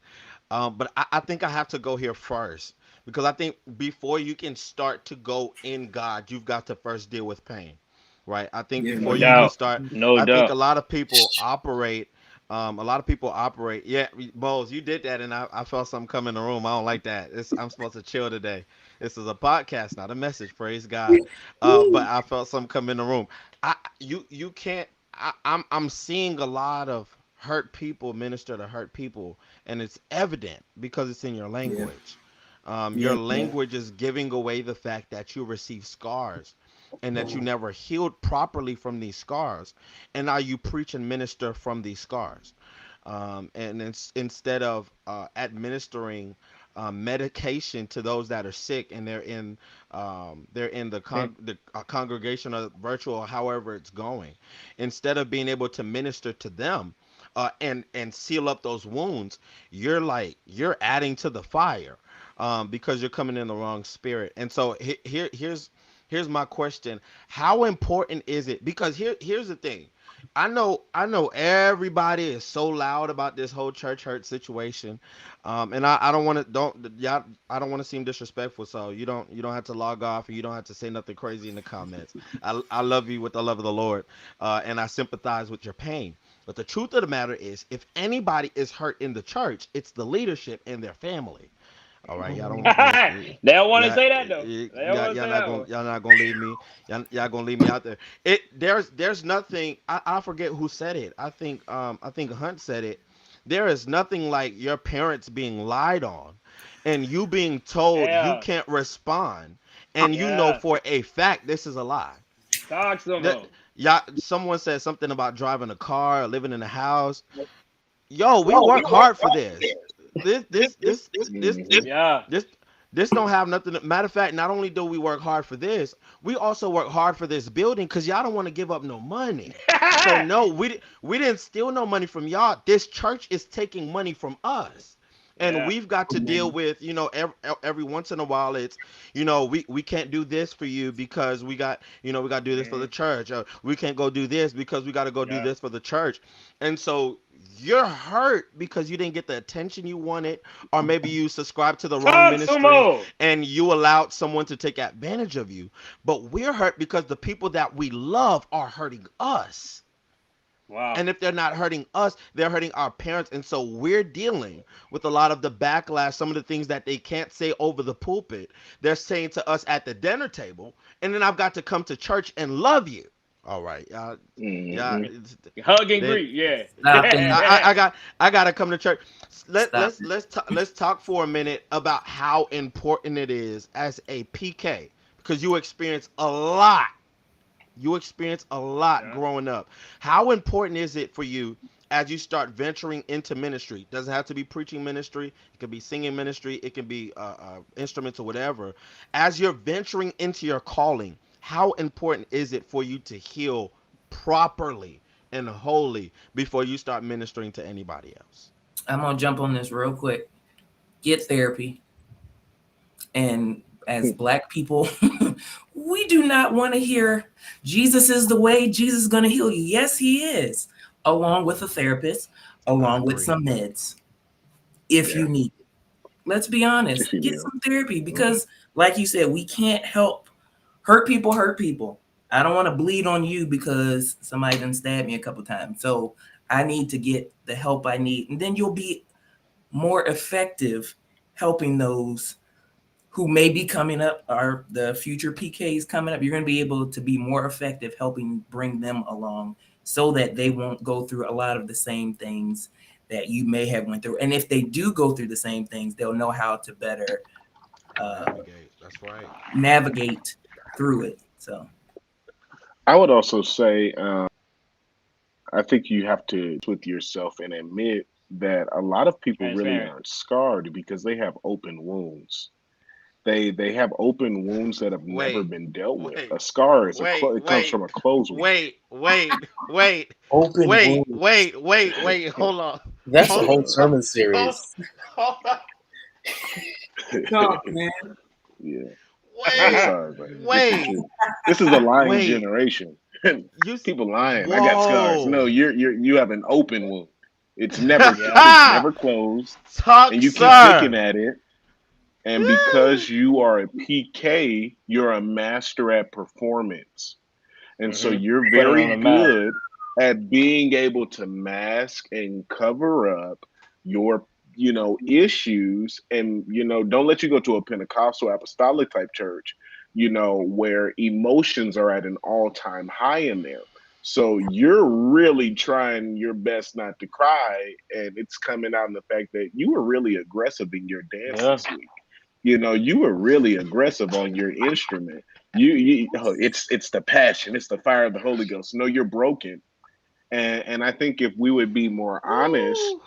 But I think I have to go here first because I think before you can start to go in God, you've got to first deal with pain, right? I think Yeah, No before you man. can doubt. start, No I think doubt. a lot of people operate. Yeah, Bose, you did that, and I felt something come in the room. I don't like that. I'm supposed to chill today. This is a podcast, not a message. Praise God. But I felt something come in the room. You can't. I'm seeing a lot of hurt people minister to hurt people, and it's evident because it's in your Yeah, language. Your yeah, language is giving away the fact that you receive scars and that you never healed properly from these scars. And now you preach and minister from these scars. And instead of administering medication to those that are sick and they're in the congregation or virtual, however it's going, instead of being able to minister to them and seal up those wounds, you're adding to the fire because you're coming in the wrong spirit. And so here's my question: how important is it? Because here's the thing. I know everybody is so loud about this whole church hurt situation, and I don't want to don't y'all I don't want to seem disrespectful. So you don't have to log off and you don't have to say nothing crazy in the comments. I love you with the love of the Lord, and I sympathize with your pain. But the truth of the matter is, if anybody is hurt in the church, it's the leadership and their family. All right, y'all don't, They don't want to yeah, say that though. They don't want to say that one. y'all not gonna leave me, y'all gonna leave me out there. There's nothing. I forget who said it. I think Hunt said it. There is nothing like your parents being lied on, and you being told you Yeah, can't respond, and you know yeah. for a fact this is a lie. Talk some That more. Yeah, someone said something about driving a car, or living in a house. Yo, we work hard for this. This this this this Hmm. this Yeah. this this don't have nothing. Matter of fact, not only do we work hard for this, we also work hard for this building because y'all don't want to give up no money. So no, we didn't steal no money from y'all. This church is taking money from us. And Yeah. we've got to deal Amen. with, every once in a while it's, we can't do this for you because we got to do this for the Mhm. church. We can't go do this because we got to go do Yeah. this for the church. And so you're hurt because you didn't get the attention you wanted, or maybe you subscribed to the wrong Talk some ministry more. and you allowed someone to take advantage of you. But we're hurt because the people that we love are hurting us. Wow. And if they're not hurting us, they're hurting our parents. And so we're dealing with a lot of the backlash, some of the things that they can't say over the pulpit. They're saying to us at the dinner table. And then I've got to come to church and love you. All right. Yeah. Hmm. Hug and Then greet. Yeah. Stop it. I gotta come to church. Stop it. Let's talk for a minute about how important it is as a PK, because you experience a lot Yeah. growing up. How important is it for you as you start venturing into ministry? Doesn't have to be preaching ministry. It could be singing ministry. It can be instruments or whatever. As you're venturing into your calling, how important is it for you to heal properly and wholly before you start ministering to anybody else? I'm gonna jump on this real quick. Get therapy. And as Black people, we do not want to hear Jesus is the way, Jesus is going to heal you. Yes, he is, along with a therapist, I along with agree. some meds, if Yeah, you need it. Let's be if honest, you get will. some therapy Mhm. because, like you said, we can't help hurt people, hurt people. I don't want to bleed on you because somebody done stabbed me a couple times. So I need to get the help I need. And then you'll be more effective helping those who may be coming up, or the future PKs coming up. You're going to be able to be more effective helping bring them along so that they won't go through a lot of the same things that you may have went through. And if they do go through the same things, they'll know how to better uh, Navigate. That's right. navigate through it. So I would also say, I think you have to with yourself and admit that a lot of people really Transparent. aren't scarred because they have open wounds. They have open wounds that have never Wait, been dealt with. wait, A scar is wait, it comes wait, from a closed wound. open wound. Hold on. That's a Hold, whole Uh, sermon hold, series. hold on. Talk, man. yeah, I'm Wait, sorry, but it's the wait, truth. This is a lying wait. generation. You, People lying. I got scars. No, whoa. you have an open wound. Yeah. It's never closed, Talk, and you keep picking sir. at it. And because you are a PK, you're a master at performance. And so Mhm. you're Put it very on the map. good at being able to mask and cover up your, issues. And, don't let you go to a Pentecostal apostolic type church, where emotions are at an all time high in there. So you're really trying your best not to cry. And it's coming out in the fact that you were really aggressive in your dance Yeah. this week. You were really aggressive on your instrument. It's the passion, it's the fire of the Holy Ghost. No, you're broken, and I think if we would be more honest Woo.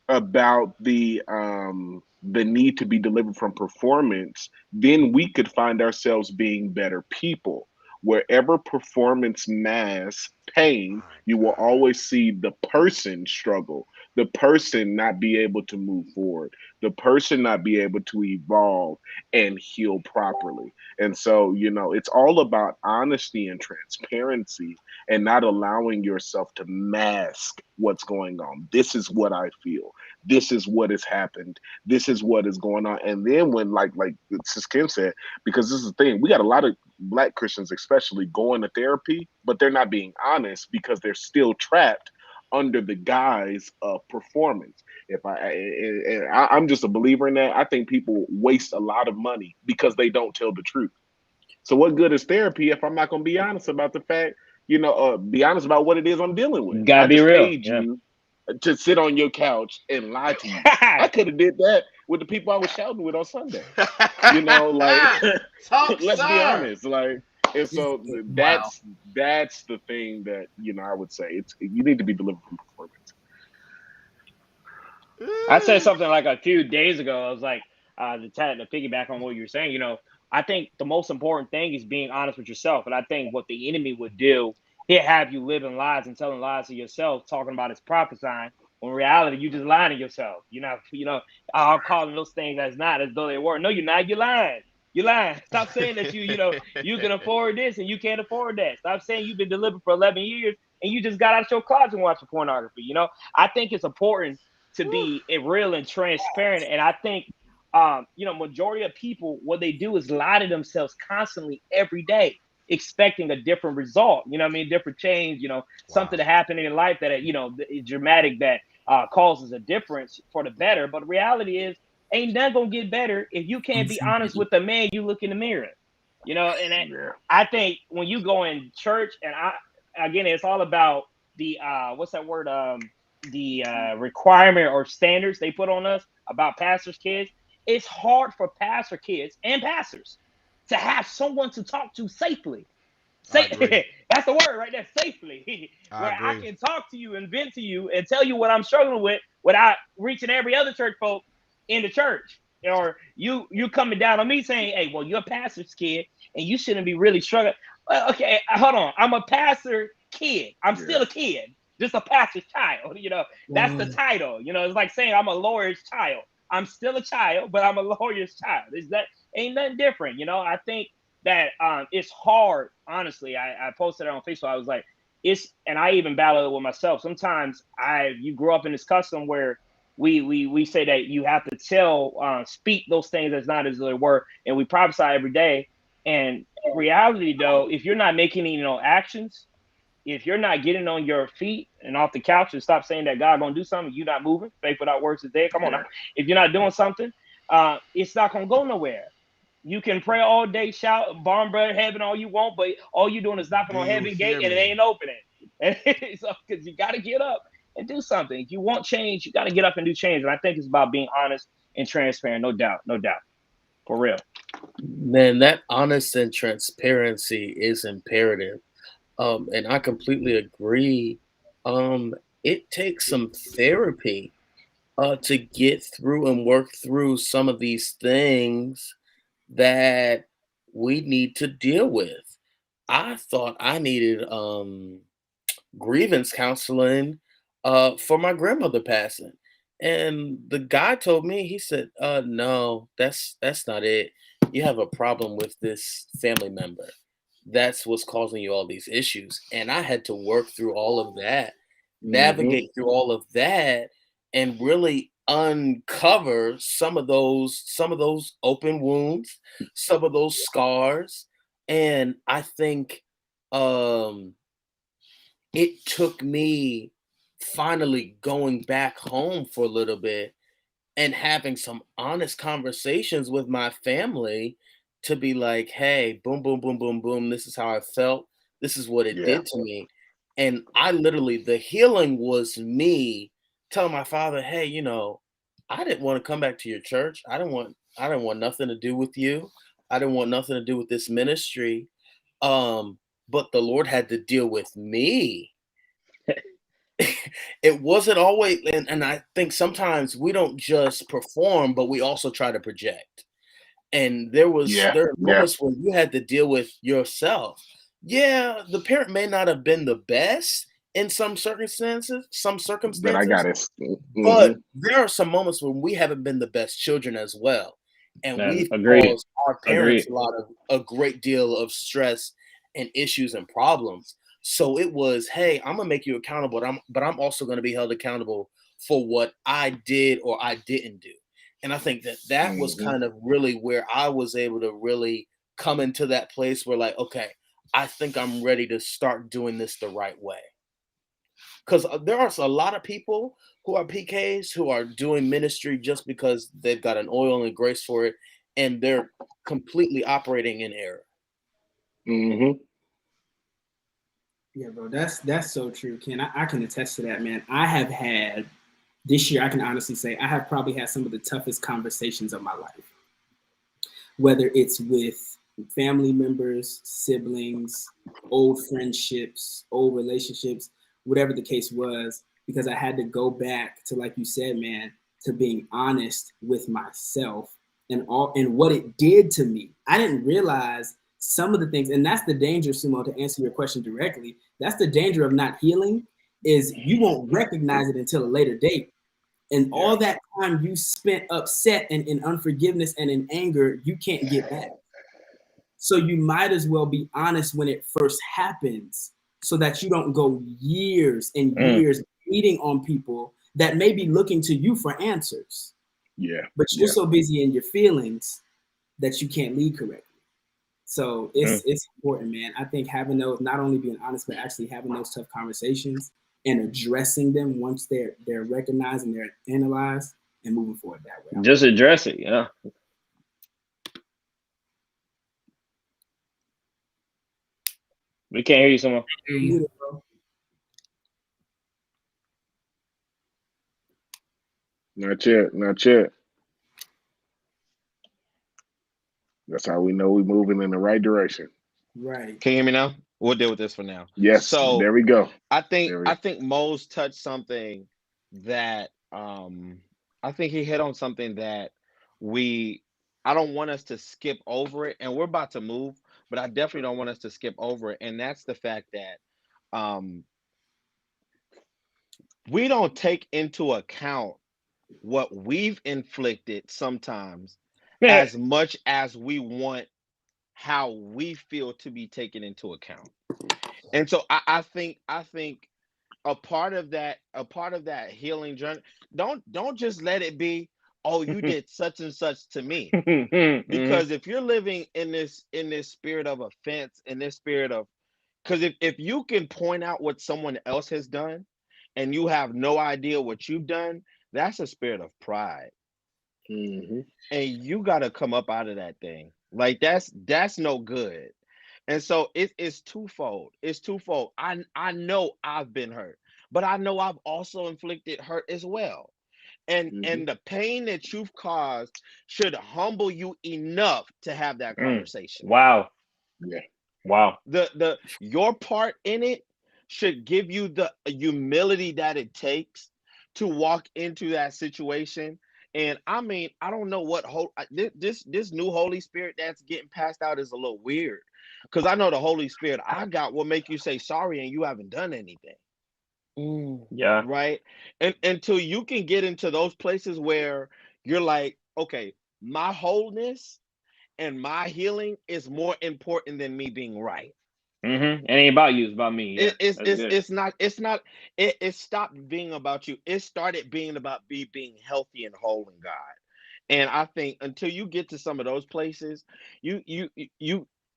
about the need to be delivered from performance, then we could find ourselves being better people. Wherever performance masks pain, My you will God. always see the person struggle, the person not be able to move forward, the person not be able to evolve and heal properly. And so, it's all about honesty and transparency and not allowing yourself to mask what's going on. This is what I feel. This is what has happened. This is what is going on. And then when like Sis Kim said, because this is the thing, we got a lot of Black Christians especially going to therapy, but they're not being honest because they're still trapped under the guise of performance. I'm just a believer in that. I think people waste a lot of money because they don't tell the truth. So what good is therapy if I'm not going to be honest about the fact, be honest about what it is I'm dealing with? Gotta I be just real. paid Yeah. you to sit on your couch and lie to you. I could have did that with the people I was shouting with on Sunday. Like Talk, let's be sir. honest. Like, and so Wow. that's the thing that I would say you need to be delivered from performance. I said something like a few days ago. I was like, to piggyback on what you were saying, I think the most important thing is being honest with yourself. And I think what the enemy would do, he'll have you living lies and telling lies to yourself, talking about it's prophesying. When in reality, you just lying to yourself. I'm calling those things as not as though they were. No, you're not. You're lying. You're lying. Stop saying that you can afford this and you can't afford that. Stop saying you've been delivered for 11 years and you just got out of your closet and watching pornography. I think it's important to be real and transparent. And I think, majority of people, what they do is lie to themselves constantly every day, expecting a different result. You know what I mean? Different change, something Wow. to happen in life that, is dramatic, that causes a difference for the better. But the reality is, ain't nothing going to get better if you can't be honest with the man you look in the mirror. And Yeah. I think when you go in church, and again, it's all about the, what's that word? The requirement or standards they put on us about pastors' kids. It's hard for pastor kids and pastors to have someone to talk to safely. I agree. That's the word right there, safely. I Where I agree. can talk to you and vent to you and tell you what I'm struggling with without reaching every other church folk in the church. Or you coming down on me saying, hey, well, you're a pastor's kid and you shouldn't be really struggling. Well, okay, hold on. I'm a pastor kid. I'm Yeah. still a kid, just a pastor's child. That's the title. It's like saying I'm a lawyer's child. I'm still a child, but I'm a lawyer's child. Is that ain't nothing different? I think that it's hard. Honestly, I posted it on Facebook. I was like, and I even battle it with myself. Sometimes you grow up in this custom where we say that you have to speak those things as not as they were, and we prophesy every day. And reality, though, if you're not making any actions, if you're not getting on your feet and off the couch and stop saying that God gonna do something, you're not moving. Faith without works is dead. Come on now. If you're not doing something, it's not gonna go nowhere. You can pray all day, shout, bomb bread heaven all you want, but all you're doing is knocking Do on you heaven gate hear and it me? ain't opening. So, because you got to get up and do something. If you want change, you got to get up and do change. And I think it's about being honest and transparent. No doubt. No doubt. For real. Man, that honest and transparency is imperative. And I completely agree. It takes some therapy to get through and work through some of these things that we need to deal with. I thought I needed grievance counseling for my grandmother passing. And the guy told me, he said, no, that's not it. You have a problem with this family member. That's what's causing you all these issues. And I had to work through all of that, Hmm. navigate through all of that, and really uncover some of those open wounds, some of those scars. And I think um it took me finally going back home for a little bit and having some honest conversations with my family to be like, hey, boom, boom, boom, boom, boom. This is how I felt. This is what it Yeah. did to me. And I literally, the healing was me telling my father, hey, I didn't want to come back to your church. I didn't want nothing to do with you. I didn't want nothing to do with this ministry. But the Lord had to deal with me. It wasn't always, and I think sometimes we don't just perform, but we also try to project. And Yeah. there are Yeah. moments where you had to deal with yourself. Yeah, the parent may not have been the best in some But I got circumstances, it. Hmm. but there are some moments when we haven't been the best children as well. And Man, we've agreed. caused our parents Agreed. a great deal of stress and issues and problems. So it was, hey, I'm gonna make you accountable, but I'm also gonna be held accountable for what I did or I didn't do. And I think that was Hmm. kind of really where I was able to really come into that place where, like, okay, I think I'm ready to start doing this the right way. Because there are a lot of people who are PKs who are doing ministry just because they've got an oil and grace for it, and they're completely operating in error. Mm-hmm. Yeah, bro, that's so true, Ken. I can attest to that, man. I have had this year, I can honestly say I have probably had some of the toughest conversations of my life. Whether it's with family members, siblings, old friendships, old relationships, whatever the case was, because I had to go back to, like you said, man, to being honest with myself and what it did to me. I didn't realize some of the things, and that's the danger, Sumo, to answer your question directly. That's the danger of not healing, is you won't recognize it until a later date. And all that time you spent upset and in unforgiveness and in anger, you can't get back. So you might as well be honest when it first happens, so that you don't go years and years beating on people that may be looking to you for answers. Yeah. But you're so busy in your feelings that you can't lead correctly. So it's important, man. I think having those, not only being honest, but actually having those tough conversations and addressing them once they're recognized and they're analyzed, and moving forward that way. Just address it, yeah. We can't hear you, someone. Not yet. Not yet. That's how we know we're moving in the right direction. Right. Can you hear me now? We'll deal with this for now. Yes. So there we go. I think Mose touched something that I think he hit on something that I don't want us to skip over it, and we're about to move, but I definitely don't want us to skip over it, and that's the fact that we don't take into account what we've inflicted sometimes as much as we want how we feel to be taken into account. And so I think a part of that healing journey, don't just let it be, oh, you did such and such to me. Because if you're living in this spirit of offense, in this spirit of, because if you can point out what someone else has done and you have no idea what you've done, that's a spirit of pride. Mm-hmm. And you got to come up out of that thing. Like that's no good. And so it's twofold. It's twofold. I know I've been hurt, but I know I've also inflicted hurt as well. And the pain that you've caused should humble you enough to have that conversation. Wow. Yeah. Wow. Your part in it should give you the humility that it takes to walk into that situation. And I mean, I don't know what this new Holy Spirit that's getting passed out is a little weird, because I know the Holy Spirit I got will make you say sorry and you haven't done anything. Yeah. Right. And until you can get into those places where you're like, okay, my wholeness and my healing is more important than me being right. It ain't about you, it's about me. Yeah, It stopped being about you. It started being about me being healthy and whole in God. And I think until you get to some of those places, you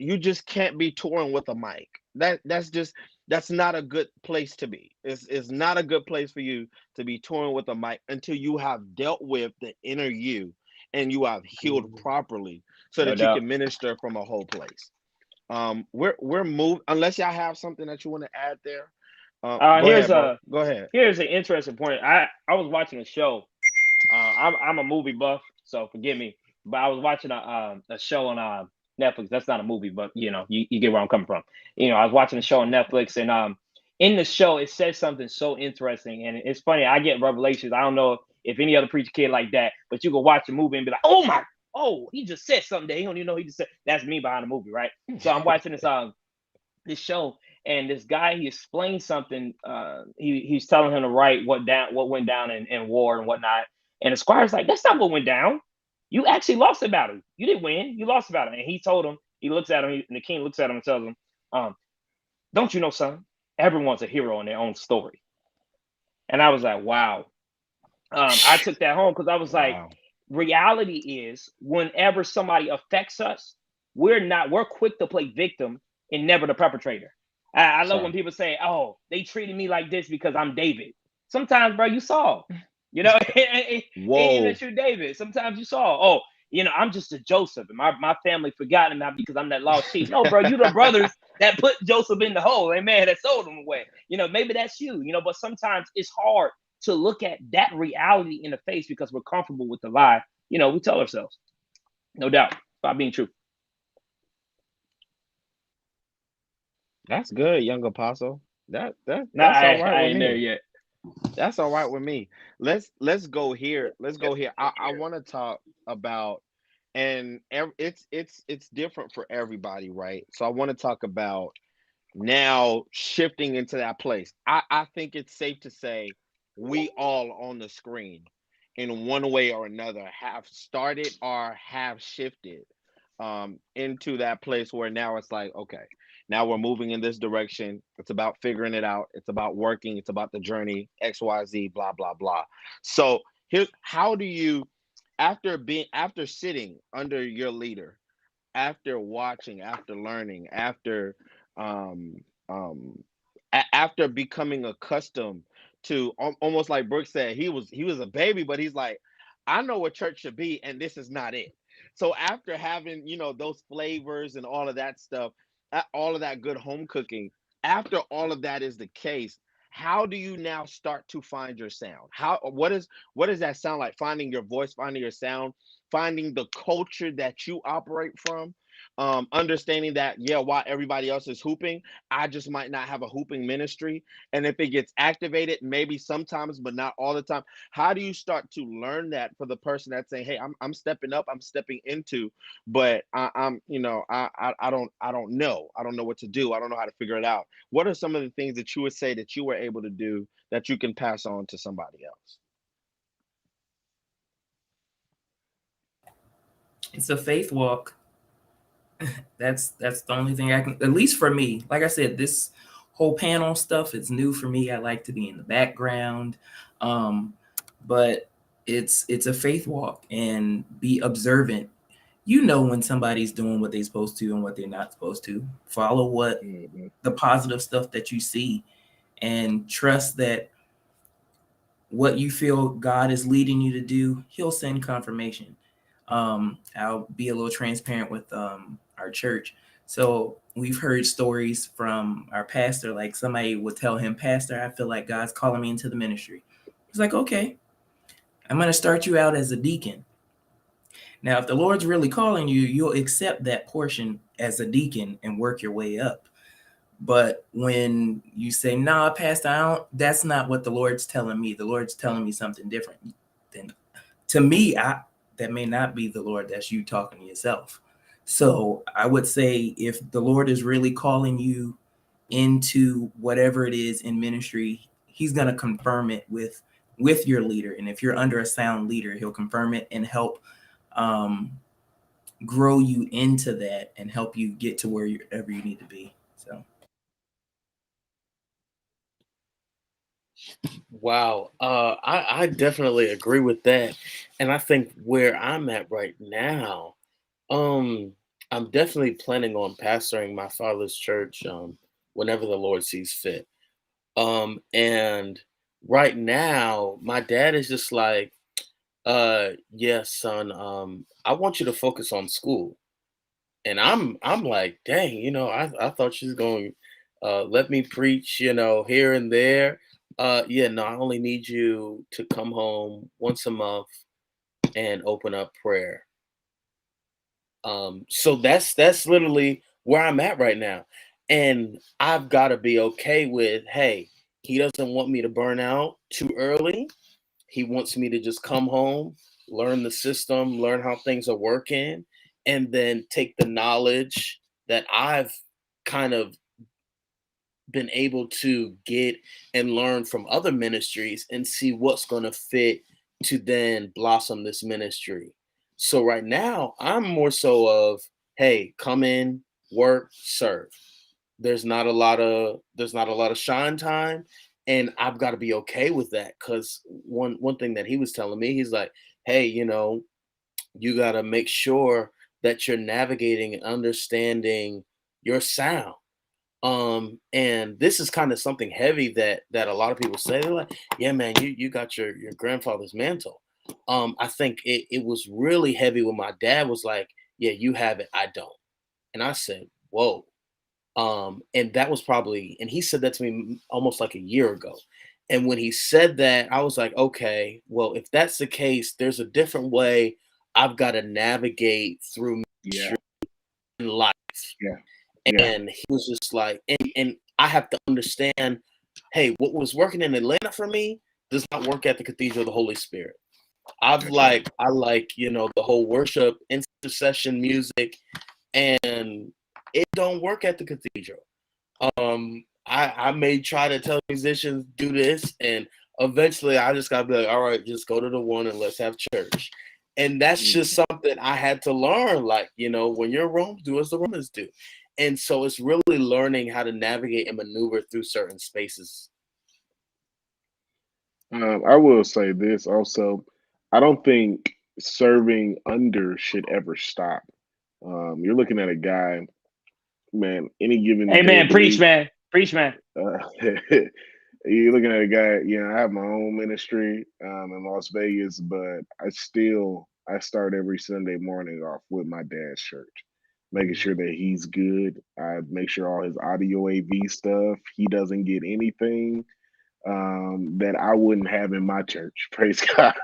just can't be touring with a mic. That's not a good place to be. It's not a good place for you to be touring with a mic until you have dealt with the inner you and you have healed properly, so that you can minister from a whole place. We're moved, unless y'all have something that you want to add there. Go ahead. Here's an interesting point. I was watching a show. I'm a movie buff, so forgive me, but I was watching a show on Netflix. That's not a movie, but you get where I'm coming from. I was watching a show on Netflix, and in the show it says something so interesting, and it's funny. I get revelations. I don't know if any other preacher kid like that, but you can watch a movie and be like, oh, he just said something that he don't even know he just said. That's me behind the movie, right? So I'm watching this show, and this guy, he explained something. He's telling him to write what went down in war and whatnot. And the squire's like, that's not what went down. You actually lost the battle. You didn't win. You lost the battle. And he told him, he looks at him, and the king looks at him and tells him, don't you know, son? Everyone's a hero in their own story. And I was like, wow. I took that home because I was like, reality is whenever somebody affects us, we're quick to play victim and never the perpetrator. I love when Sorry. people say, "Oh, they treated me like this because I'm David." Sometimes, bro, you Saul. You know, it ain't even Whoa. that you're David. Sometimes you Saul. Oh, I'm just a Joseph, and my family forgot him because I'm that lost sheep. No, bro, you the brothers that put Joseph in the hole. Amen. That sold him away. Maybe that's you. But sometimes it's hard to look at that reality in the face because we're comfortable with the lie. We tell ourselves. No doubt. About being true. That's good, young apostle. Nah, That's all right I with ain't there me. yet. That's all right with me. Let's go here. Let's go here. I want to talk about, and it's different for everybody, right? So I want to talk about now shifting into that place. I think it's safe to say we all on the screen in one way or another have started or have shifted into that place where now it's like, okay, now we're moving in this direction. It's about figuring it out. It's about working. It's about the journey, XYZ, blah, blah, blah. So here's how do you, after sitting under your leader, after watching, after learning, after um, um, after becoming accustomed to almost like Brooke said, he was a baby, but he's like, I know what church should be, and this is not it. So after having those flavors and all of that stuff, all of that good home cooking, after all of that is the case, how do you now start to find your sound? What does that sound like? Finding your voice, finding your sound, finding the culture that you operate from, understanding that, yeah, while everybody else is hooping, I just might not have a hooping ministry. And if it gets activated, maybe sometimes, but not all the time. How do you start to learn that for the person that's saying, hey, I'm stepping up, I'm stepping into, but I'm, I don't know. I don't know what to do. I don't know how to figure it out. What are some of the things that you would say that you were able to do that you can pass on to somebody else? It's a faith walk. That's the only thing I can, at least for me. Like I said, this whole panel stuff is new for me. I like to be in the background. But it's a faith walk, and be observant. When somebody's doing what they're supposed to and what they're not supposed to. Follow what Mhm. the positive stuff that you see, and trust that what you feel God is leading you to do, He'll send confirmation. I'll be a little transparent with our church. So we've heard stories from our pastor, like somebody would tell him, Pastor, I feel like God's calling me into the ministry. He's like, okay, I'm going to start you out as a deacon. Now, if the Lord's really calling you, you'll accept that portion as a deacon and work your way up. But when you say, nah, Pastor, that's not what the Lord's telling me. The Lord's telling me something different. Then to me, that may not be the Lord. That's you talking to yourself. So I would say if the Lord is really calling you into whatever it is in ministry, He's going to confirm it with your leader. And if you're under a sound leader, He'll confirm it and help um, grow you into that and help you get to wherever you need to be. So. Wow. I definitely agree with that. And I think where I'm at right now, um, I'm definitely planning on pastoring my father's church whenever the Lord sees fit. And right now, my dad is just like, yes, son, I want you to focus on school. And I'm like, dang, I thought she's going let me preach, here and there. Yeah, no, I only need you to come home once a month and open up prayer. So that's literally where I'm at right now. And I've got to be okay with, hey, he doesn't want me to burn out too early. He wants me to just come home, learn the system, learn how things are working, and then take the knowledge that I've kind of been able to get and learn from other ministries and see what's going to fit to then blossom this ministry. So right now, I'm more so of, hey, come in, work, serve. There's not a lot of shine time, and I've got to be okay with that, because one thing that he was telling me, he's like, hey, you got to make sure that you're navigating and understanding your sound. And this is kind of something heavy that a lot of people say. They're like, yeah, man, you got your grandfather's mantle. I think it was really heavy when my dad was like, yeah, you have it, I don't. And I said, whoa. And that was probably, and he said that to me almost like a year ago. And when he said that, I was like, okay, well, if that's the case, there's a different way I've got to navigate through Yeah, life. yeah, yeah. And he was just like, and I have to understand, hey, what was working in Atlanta for me does not work at the Cathedral of the Holy Spirit. I like, the whole worship, intercession music, and it don't work at the cathedral. I may try to tell musicians do this, and eventually I just gotta be like, all right, just go to the one and let's have church. And that's just something I had to learn. Like, when you're in Rome, do as the Romans do. And so it's really learning how to navigate and maneuver through certain spaces. I will say this also. I don't think serving under should ever stop. You're looking at a guy, man, any given day of Amen. the Preach, week. man. Preach, man. Uh, you're looking at a guy, I have my own ministry in Las Vegas, but I start every Sunday morning off with my dad's church, making sure that he's good. I make sure all his audio AV stuff, he doesn't get anything that I wouldn't have in my church. Praise God.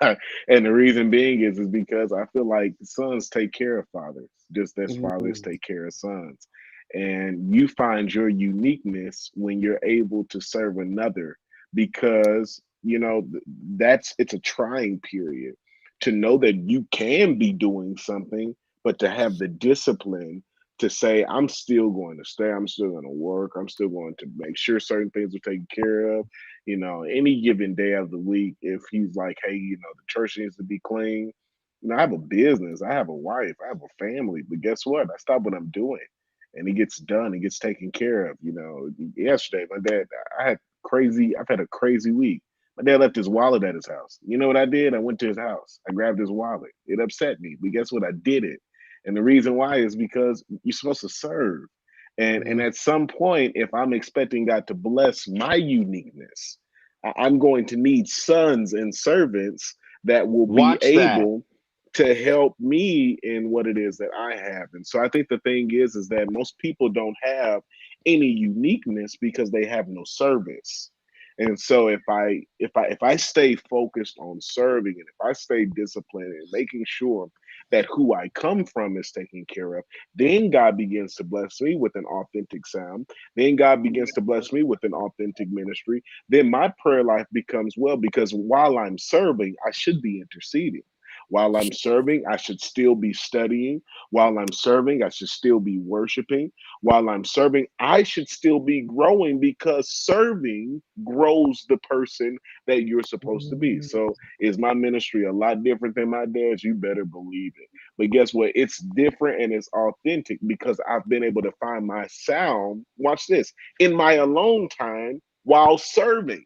And the reason being is because I feel like sons take care of fathers, just as fathers Mhm. take care of sons. And you find your uniqueness when you're able to serve another because, it's a trying period to know that you can be doing something, but to have the discipline to say, I'm still going to stay, I'm still going to work, I'm still going to make sure certain things are taken care of, any given day of the week. If he's like, hey, the church needs to be clean, I have a business, I have a wife, I have a family, but guess what? I stop what I'm doing and it gets done, it gets taken care of. Yesterday, my dad, I've had a crazy week. My dad left his wallet at his house. You know what I did? I went to his house. I grabbed his wallet. It upset me, but guess what? I did it. And the reason why is because you're supposed to serve. And Mhm. at some point, if I'm expecting God to bless my uniqueness, I'm going to need sons and servants that will be Watch that. able to help me in what it is that I have. And so I think the thing is that most people don't have any uniqueness because they have no service. And so if I stay focused on serving and if I stay disciplined and making sure that who I come from is taken care of, then God begins to bless me with an authentic sound. Then God begins to bless me with an authentic ministry. Then my prayer life becomes well because while I'm serving, I should be interceding. While I'm serving, I should still be studying. While I'm serving, I should still be worshiping. While I'm serving, I should still be growing because serving grows the person that you're supposed to be. So, is my ministry a lot different than my dad's? You better believe it. But guess what? It's different and it's authentic because I've been able to find my sound, watch this, in my alone time while serving.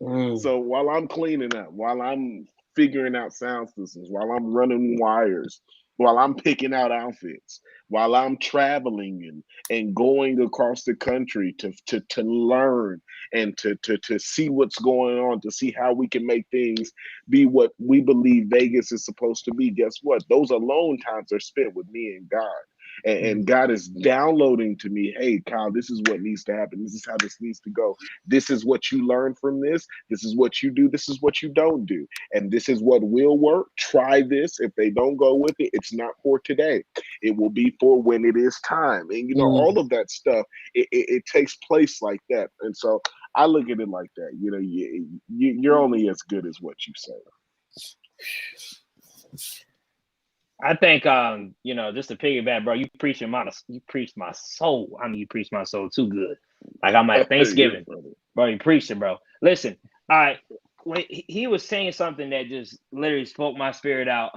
Mm. So while I'm cleaning up, while I'm figuring out sound systems, while I'm running wires, while I'm picking out outfits, while I'm traveling and going across the country to learn and to see what's going on, to see how we can make things be what we believe Vegas is supposed to be. Guess what? Those alone times are spent with me and God. And God is downloading to me, hey, Kyle, this is what needs to happen. This is how this needs to go. This is what you learn from this. This is what you do. This is what you don't do. And this is what will work. Try this. If they don't go with it, it's not for today. It will be for when it is time. And, all Mm. of that stuff, it takes place like that. And so I look at it like that. You're only as good as what you say. I think just to piggyback, bro, you preached my soul. I mean, you preached my soul too good. Like I'm at You're Thanksgiving, funny. bro. You preached it, bro. Listen, all right. When he was saying something that just literally spoke my spirit out.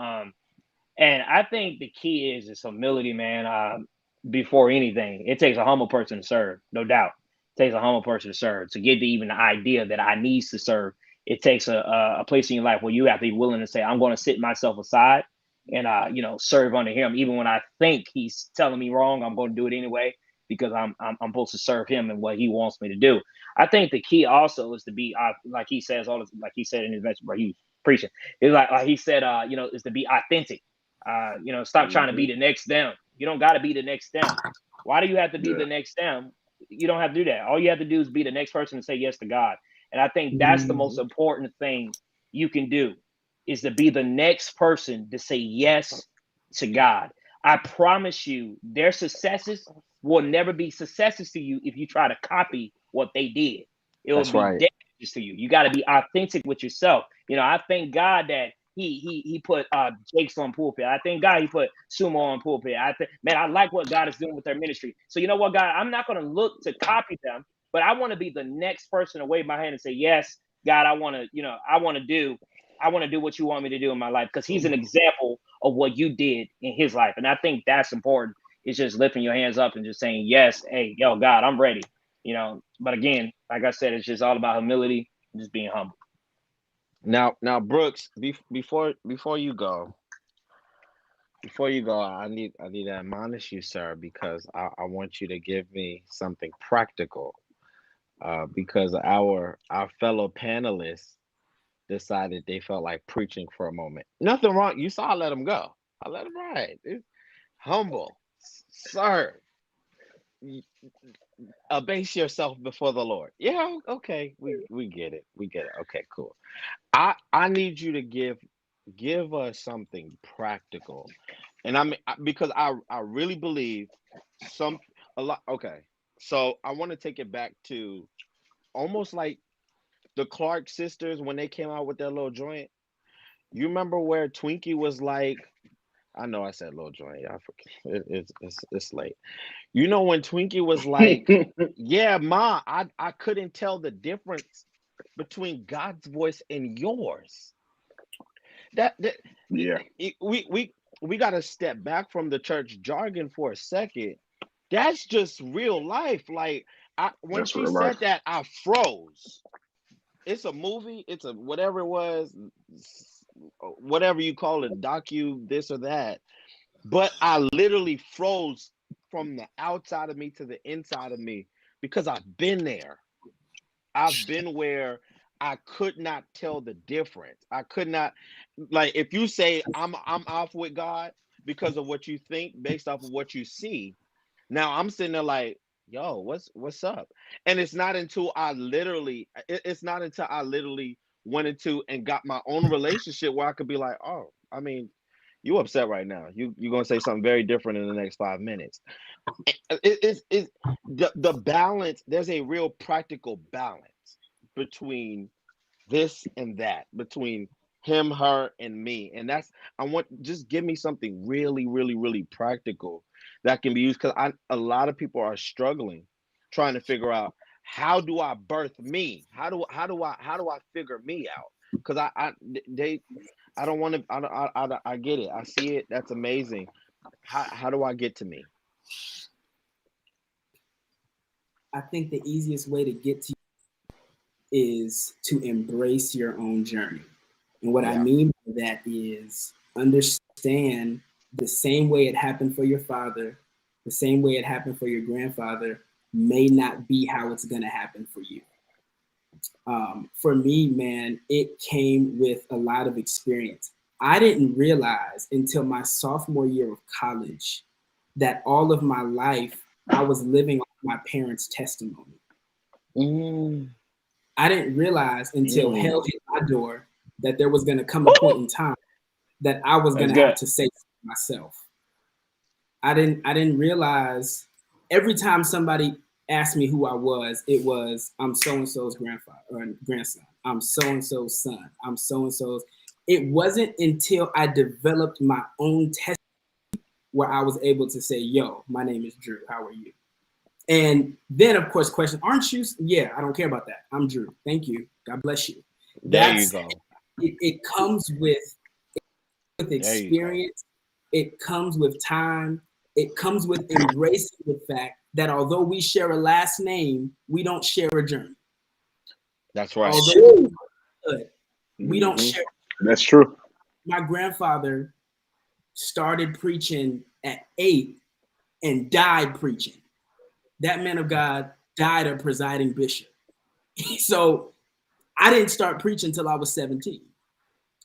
And I think the key is humility, man. Before anything, it takes a humble person to serve, no doubt. It takes a humble person to serve to get to even the idea that I need to serve. It takes a place in your life where you have to be willing to say, I'm going to sit myself aside and serve under him, even when I think he's telling me wrong. I'm going to do it anyway because I'm supposed to serve him and what he wants me to do. I think the key also is to be like he says all this, like he said in his message where he was preaching. It's like he said, is to be authentic. Stop trying to be the next them. You don't got to be the next them. Why do you have to be the next them? You don't have to do that. All you have to do is be the next person and say yes to God. And I think that's the most important thing you can do, is to be the next person to say yes to God. I promise you, their successes will never be successes to you if you try to copy what they did. It will be dangerous to you. You got to be authentic with yourself. I thank God that he put Jake's on Pulpit. I thank God he put Sumo on Pulpit. I like what God is doing with their ministry. So you know what, God, I'm not going to look to copy them, but I want to be the next person to wave my hand and say, yes, God, I want to do what you want me to do in my life, because he's an example of what you did in his life. And I think that's important. It's just lifting your hands up and just saying, yes, hey, yo, God, I'm ready. But again, like I said, it's just all about humility and just being humble. Now, Brooks, before you go, I need to admonish you, sir, because I want you to give me something practical. Because our fellow panelists decided they felt like preaching for a moment. Nothing wrong. You saw I let them go. I let them ride. Humble, sir. Abase yourself before the Lord. Yeah, okay. We get it. Okay, cool. I need you to give us something practical. And because I really believe a lot. Okay. So I want to take it back to almost like the Clark sisters when they came out with their little joint. You remember where Twinkie was like, I know I said little joint. I forget. It's late. When Twinkie was like, yeah, Ma, I couldn't tell the difference between God's voice and yours. Yeah. We got to step back from the church jargon for a second. That's just real life. Like when That's she real said life. that, I froze. It's a movie. It's a whatever it was, whatever you call it, docu, this or that. But I literally froze from the outside of me to the inside of me because I've been there. I've been where I could not tell the difference. I could not, like, if you say I'm off with God because of what you think based off of what you see. Now I'm sitting there like, yo, what's up? And it's not until I literally went into and got my own relationship where I could be like, oh, I mean, you upset right now. You're gonna say something very different in the next 5 minutes. It's the balance. There's a real practical balance between this and that, between him, her, and me. And just give me something really, really, really practical that can be used, because a lot of people are struggling trying to figure out, how do I birth me? How do I figure me out? Because I don't want to. I get it. I see it. That's amazing. How do I get to me? I think the easiest way to get to you is to embrace your own journey. And what I mean by that is understand the same way it happened for your father, the same way it happened for your grandfather, may not be how it's going to happen for you. For me, man, it came with a lot of experience. I didn't realize until my sophomore year of college that all of my life I was living off my parents' testimony. I didn't realize until hell hit my door that there was going to come a point in time that I was going to have to say myself. I didn't realize every time somebody asked me who I was, it was, I'm so-and-so's grandfather or grandson. I'm so-and-so's son. I'm so-and-so's. It wasn't until I developed my own testimony where I was able to say, yo, my name is Drew. How are you? And then, of course, question, aren't you? Yeah, I don't care about that. I'm Drew. Thank you. God bless you. There you go. It comes with experience. It comes with time. It comes with embracing the fact that although we share a last name, we don't share a journey. That's right. Although we don't share. That's true. My grandfather started preaching at 8 and died preaching. that man of God died a presiding bishop. So I didn't start preaching until I was 17.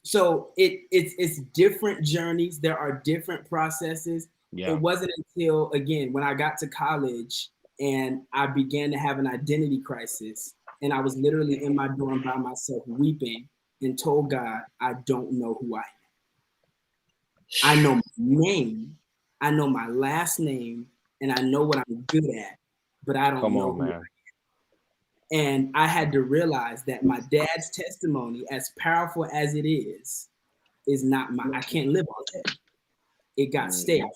So it's different journeys. There are different processes. Yeah. It wasn't until, again, when I got to college and I began to have an identity crisis, and I was literally in my dorm by myself weeping and told God, I don't know who I am. I know my name, I know my last name, and I know what I'm good at, but I don't Come know on, who I man. am. And I had to realize that my dad's testimony, as powerful as it is not my, I can't live on that. It got stale.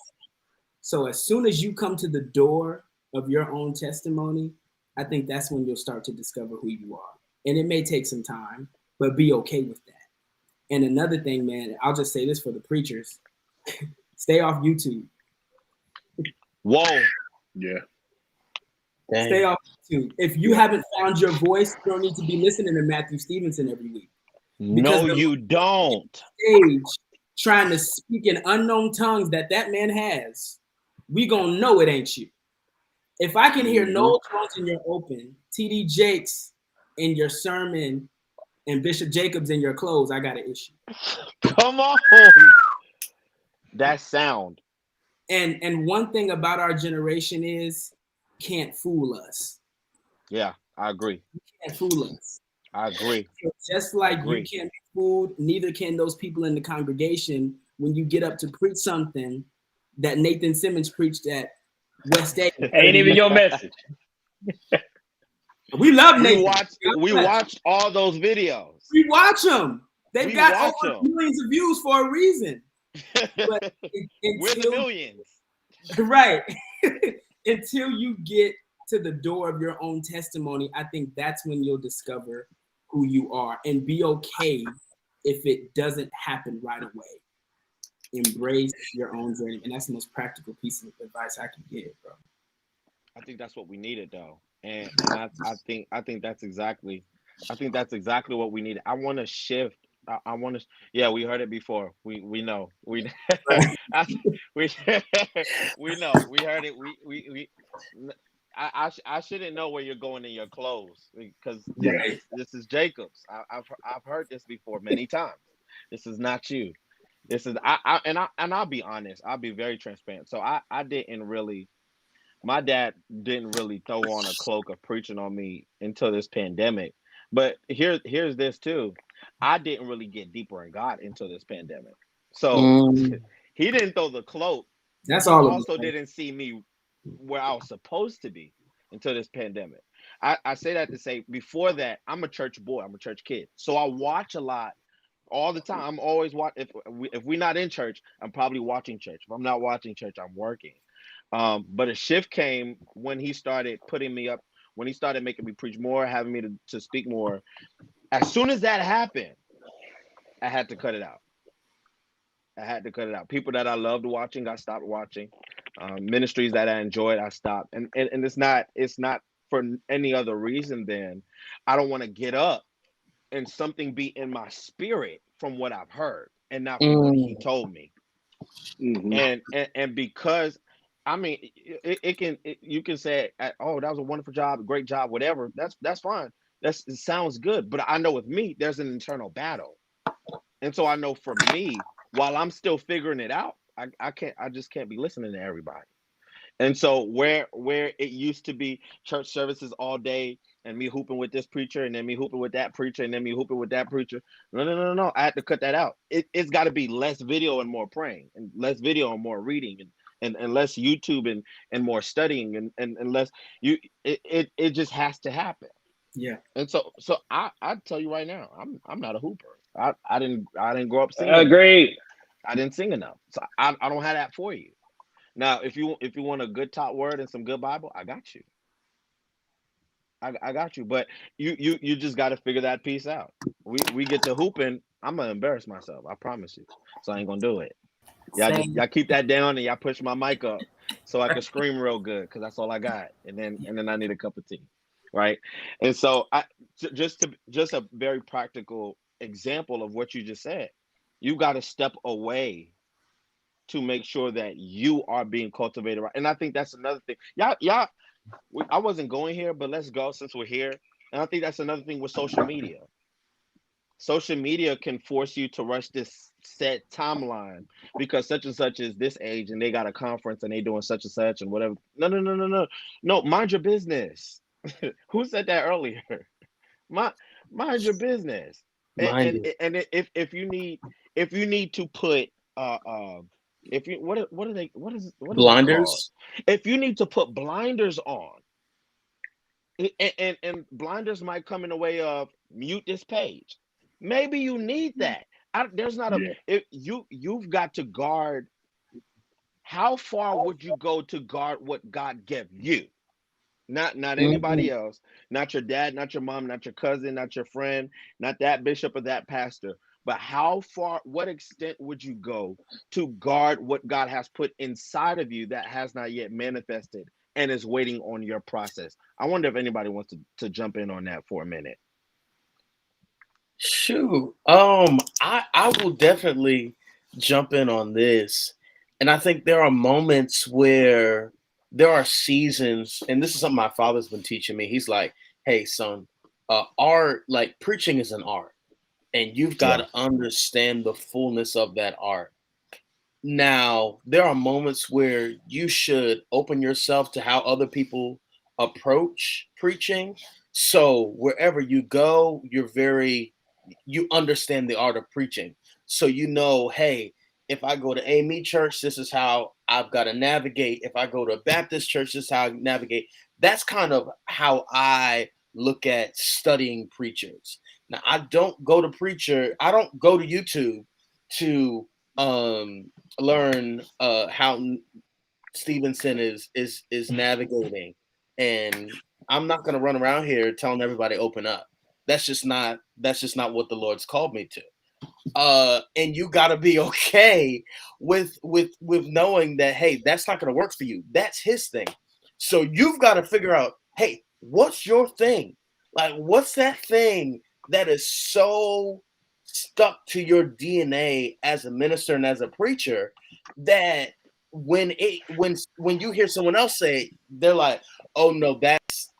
So as soon as you come to the door of your own testimony, I think that's when you'll start to discover who you are. And it may take some time, but be okay with that. And another thing, man, I'll just say this for the preachers. Stay off YouTube. Whoa. Yeah. Dang. Stay off YouTube. If you haven't found your voice, you don't need to be listening to Matthew Stevenson every week. No, you don't. Stage trying to speak in unknown tongues that man has, we gonna know it ain't you. If I can hear Noel Jones in your open, TD Jakes in your sermon, and Bishop Jacobs in your clothes, I got an issue. Come on. That sound. And one thing about our generation is can't fool us. Yeah, I agree. You can't fool us. I agree. So just like you can't be fooled, neither can those people in the congregation when you get up to preach something that Nathan Simmons preached at West Day. Ain't even your message. We love Nathan. We watched all those videos. We watch them. They've got over millions of views for a reason. But we're the millions. Right. Until you get to the door of your own testimony, I think that's when you'll discover who you are, and be okay if it doesn't happen right away. Embrace your own journey, and that's the most practical piece of advice I can give, bro. I think that's what we needed, though, and I think that's exactly what we needed. I want to shift. I want to. Yeah, we heard it before. We know. We know. We heard it. I shouldn't know where you're going in your clothes, because this is Jacobs. I've heard this before many times. This is not you. This is I'll be honest. I'll be very transparent. So I didn't really. My dad didn't really throw on a cloak of preaching on me until this pandemic. But here's this too. I didn't really get deeper in God until this pandemic. So he didn't throw the cloak. That's he all. Also didn't see me where I was supposed to be until this pandemic. I say that to say, before that, I'm a church boy. I'm a church kid. So I watch a lot all the time. I'm always watching. If we're not in church, I'm probably watching church. If I'm not watching church, I'm working. But a shift came when he started putting me up, when he started making me preach more, having me to speak more. As soon as that happened, I had to cut it out. People that I loved watching, I stopped watching. Ministries that I enjoyed, I stopped. And it's not for any other reason than I don't want to get up and something be in my spirit from what I've heard and not from what he told me. And because, I mean, you can say, oh, that was a wonderful job, great job, whatever. That's fine. It sounds good. But I know with me, there's an internal battle. And so I know for me, while I'm still figuring it out, I just can't be listening to everybody. And so where it used to be church services all day and me hooping with this preacher and then me hooping with that preacher and then me hooping with that preacher. No. I had to cut that out. It's got to be less video and more praying, and less video and more reading, and less YouTube and more studying, and less it just has to happen. Yeah. And so I tell you right now, I'm not a hooper. I didn't grow up singing. Agreed. I didn't sing enough. So I don't have that for you. Now, if you want a good top word and some good Bible, I got you. I got you. But you just got to figure that piece out. We get to hooping, I'm gonna embarrass myself. I promise you. So I ain't gonna do it. Y'all keep that down, and y'all push my mic up so I can scream real good, because that's all I got. And then I need a cup of tea, right? And so just a very practical example of what you just said. You got to step away to make sure that you are being cultivated right. And I think that's another thing. I wasn't going here, but let's go since we're here. And I think that's another thing with social media. Social media can force you to rush this set timeline because such and such is this age and they got a conference and they doing such and such and whatever. No, no, no, no, no. No, mind your business. Who said that earlier? Mind, mind your business. And Mind and you. and if you need to put if you what are they what is that called? Blinders. If you need to put blinders on, and blinders might come in the way of mute this page. Maybe you need that. There's not a Yeah. if you've got to guard. How far would you go to guard what God gave you? Not Mhm. anybody else, not your dad, not your mom, not your cousin, not your friend, not that bishop or that pastor. But how far, what extent would you go to guard what God has put inside of you that has not yet manifested and is waiting on your process? I wonder if anybody wants to jump in on that for a minute. Shoot. I will definitely jump in on this. And I think there are moments where there are seasons, and this is something my father's been teaching me. He's like, hey, son, art, like preaching is an art, and you've got Yeah, to understand the fullness of that art. Now, there are moments where you should open yourself to how other people approach preaching. So wherever you go, you understand the art of preaching. So you know, hey, if I go to AME church, this is how I've got to navigate. If I go to a Baptist church, this is how I navigate. That's kind of how I look at studying preachers. Now, I don't go to YouTube to learn how Stevenson is navigating, and I'm not gonna run around here telling everybody open up. That's just not what the Lord's called me to. And you got to be okay with knowing that, hey, that's not going to work for you. That's his thing. So you've got to figure out, hey, what's your thing? Like, what's that thing that is so stuck to your DNA as a minister and as a preacher that when you hear someone else say it, they're like, oh no, that's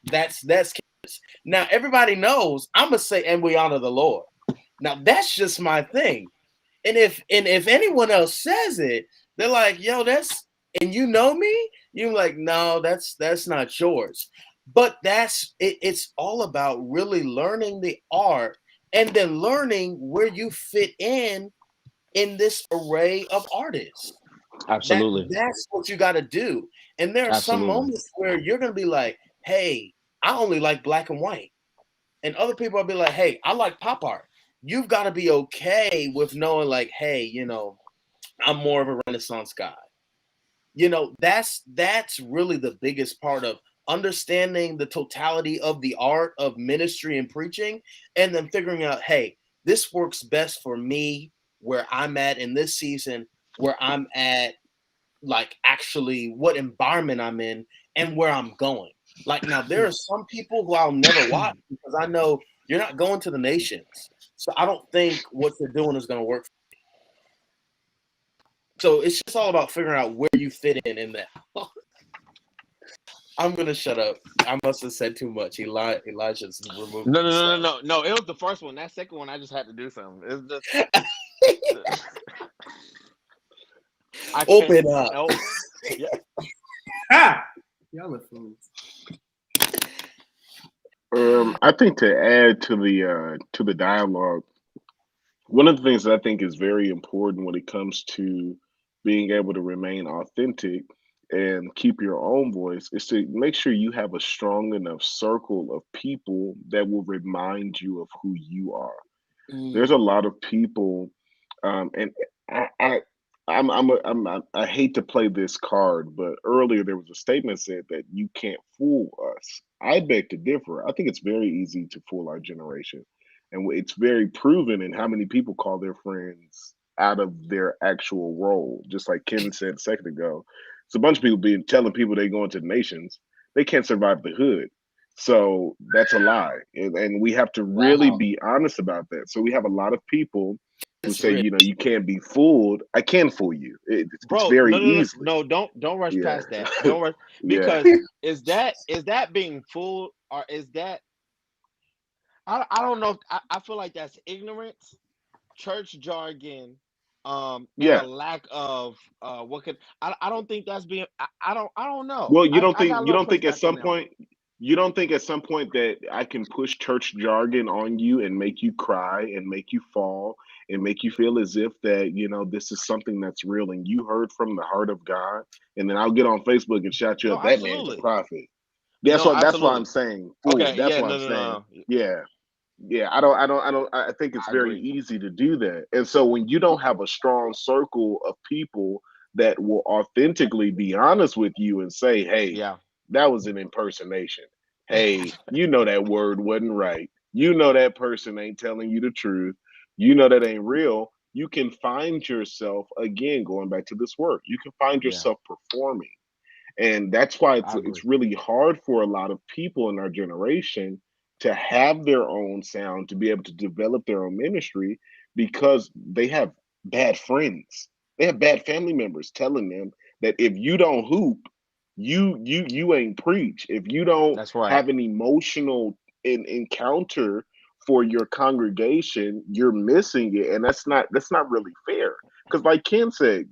now everybody knows I'm gonna say, and we honor the Lord. Now that's just my thing. And if anyone else says it, they're like, yo, that's, and you know me, you're like, no, that's not yours. But that's it, it's all about really learning the art and then learning where you fit in this array of artists. absolutely, That's what you got to do. And there are some absolutely. moments where you're going to be like, hey, I only like black and white, and other people will be like, hey, I like pop art. You've got to be okay with knowing, like, hey, I'm more of a Renaissance guy. That's really the biggest part of understanding the totality of the art of ministry and preaching, and then figuring out, hey, this works best for me where I'm at in this season, where I'm at, like, actually what environment I'm in and where I'm going. Like, now there are some people who I'll never watch because I know you're not going to the nations. So I don't think what you're doing is going to work. So it's just all about figuring out where you fit in that. I'm going to shut up. I must have said too much. Elijah's removed No, me. no, no, no, So. no, no. It was the first one. That second one, I just had to do something. It's just I can't Open up. help. Yeah, Ha! Y'all are fools. I think to add to the dialogue, one of the things that I think is very important when it comes to being able to remain authentic and keep your own voice is to make sure you have a strong enough circle of people that will remind you of who you are. There's a Mm, lot of people, and I, I I hate to play this card, but earlier there was a statement said that you can't fool us. I beg to differ. I think it's very easy to fool our generation, and it's very proven in how many people call their friends out of their actual role. Just like Ken said a second ago, it's a bunch of people being telling people they going to the nations. They can't survive the hood. So that's a lie. And we have to really wow. be honest about that. So we have a lot of people It's say, real. you can't be fooled. I can fool you. It's Bro, very no, no, no, easily. no, don't rush Yeah. past that. Don't rush, Yeah. because is that being fooled, or is that, I don't know. I feel like that's ignorance, church jargon, and a Yeah. lack of what could, I don't think that's being, I don't know. Well, I got a you little don't think at pushback on some that one. point you don't think at some point that I can push church jargon on you and make you cry and make you fall and make you feel as if that, this is something that's real and you heard from the heart of God, and then I'll get on Facebook and shout you No, up, that man's a absolutely. prophet. No, That's why I'm absolutely. saying fool. Okay, That's yeah, why no, I'm no, no, saying. no. Yeah. Yeah, I think it's I very agree. easy to do that. And so when you don't have a strong circle of people that will authentically be honest with you and say, "Hey, Yeah. that was an impersonation. Hey, that word wasn't right. That person ain't telling you the truth. That ain't real." You can find yourself again going back to this word. You can find Yeah, yourself performing, and that's why I agree. it's really hard for a lot of people in our generation to have their own sound, to be able to develop their own ministry, because they have bad friends, they have bad family members telling them that if you don't hoop, you ain't preach. If you don't That's right. have an emotional encounter for your congregation, you're missing it, and that's not really fair. Because like Ken said,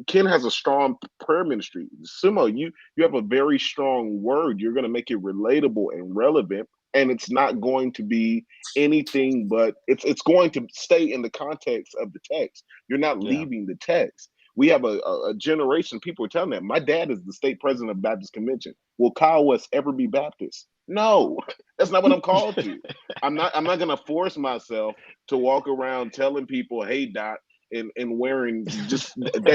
Ken has a strong prayer ministry. Sumo, you have a very strong word. You're going to make it relatable and relevant, and it's not going to be anything but it's going to stay in the context of the text. You're not Yeah. leaving the text. We have a generation. People are telling that my dad is the state president of Baptist Convention. Will Kyle West ever be Baptist? No, that's not what I'm called to. I'm not going to force myself to walk around telling people, "Hey, Doc," and wearing just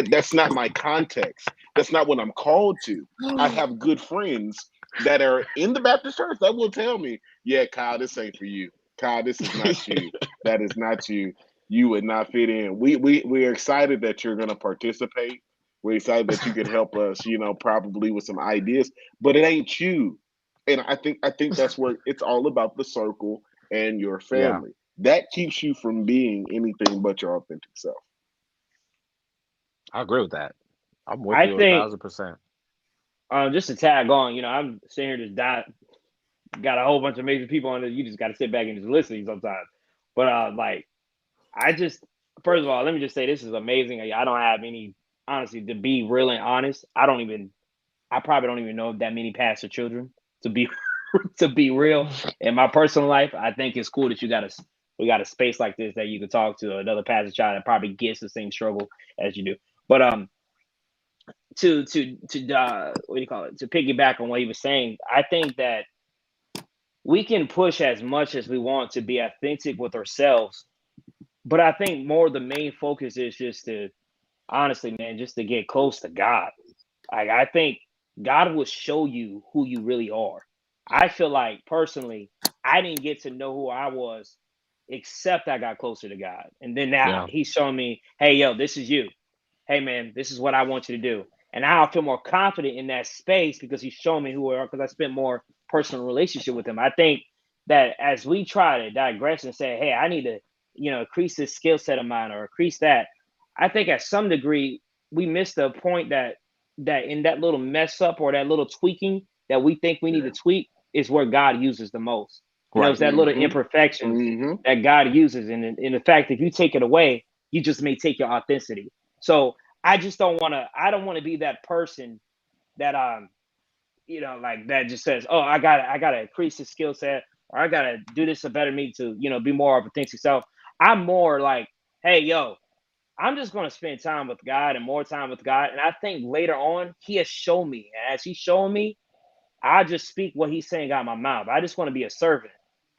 that's not my context. That's not what I'm called to. I have good friends that are in the Baptist church that will tell me, "Yeah, Kyle, this ain't for you. Kyle, this is not you. That is not you. You would not fit in." We're excited that you're gonna participate. We're excited that you could help us, probably with some ideas, but it ain't you. And I think that's where it's all about the circle and your Yeah, family. That keeps you from being anything but your authentic self. I agree with that. I'm with I you a think, 1000%. just to tag on, I'm sitting here just got a whole bunch of amazing people on it. You just got to sit back and just listen sometimes. But like, I just, first of all, let me just say this is amazing. I don't have any, honestly, to be real and honest. I probably don't even know that many pastor children to be to be real. In my personal life, I think it's cool that we got a space like this that you can talk to another pastor child that probably gets the same struggle as you do. But to what do you call it? To piggyback on what he was saying, I think that we can push as much as we want to be authentic with ourselves, but I think more the main focus is just to, honestly, man, just to get close to God. Like, I think God will show you who you really are. I feel like personally, I didn't get to know who I was except I got closer to God. And then now Yeah. he's showing me, hey, yo, this is you. Hey, man, this is what I want you to do. And now I feel more confident in that space because he's showing me who I are, because I spent more personal relationship with him. I think that as we try to digress and say, hey, I need to, increase this skill set of mine or increase that, I think at some degree we missed the point that in that little mess up or that little tweaking that we think we need Yeah. to tweak is where God uses the most. It's Right. that little Mm-hmm. imperfections Mm-hmm. that God uses. And in the fact, if you take it away, you just may take your authenticity. So I don't want to be that person that, like that just says, oh, I gotta increase the skill set, or I gotta do this to better me to, be more of authentic self. I'm more like, hey, yo, I'm just going to spend time with God and more time with God. And I think later on, he has shown me. And as he's showing me, I just speak what he's saying out of my mouth. I just want to be a servant.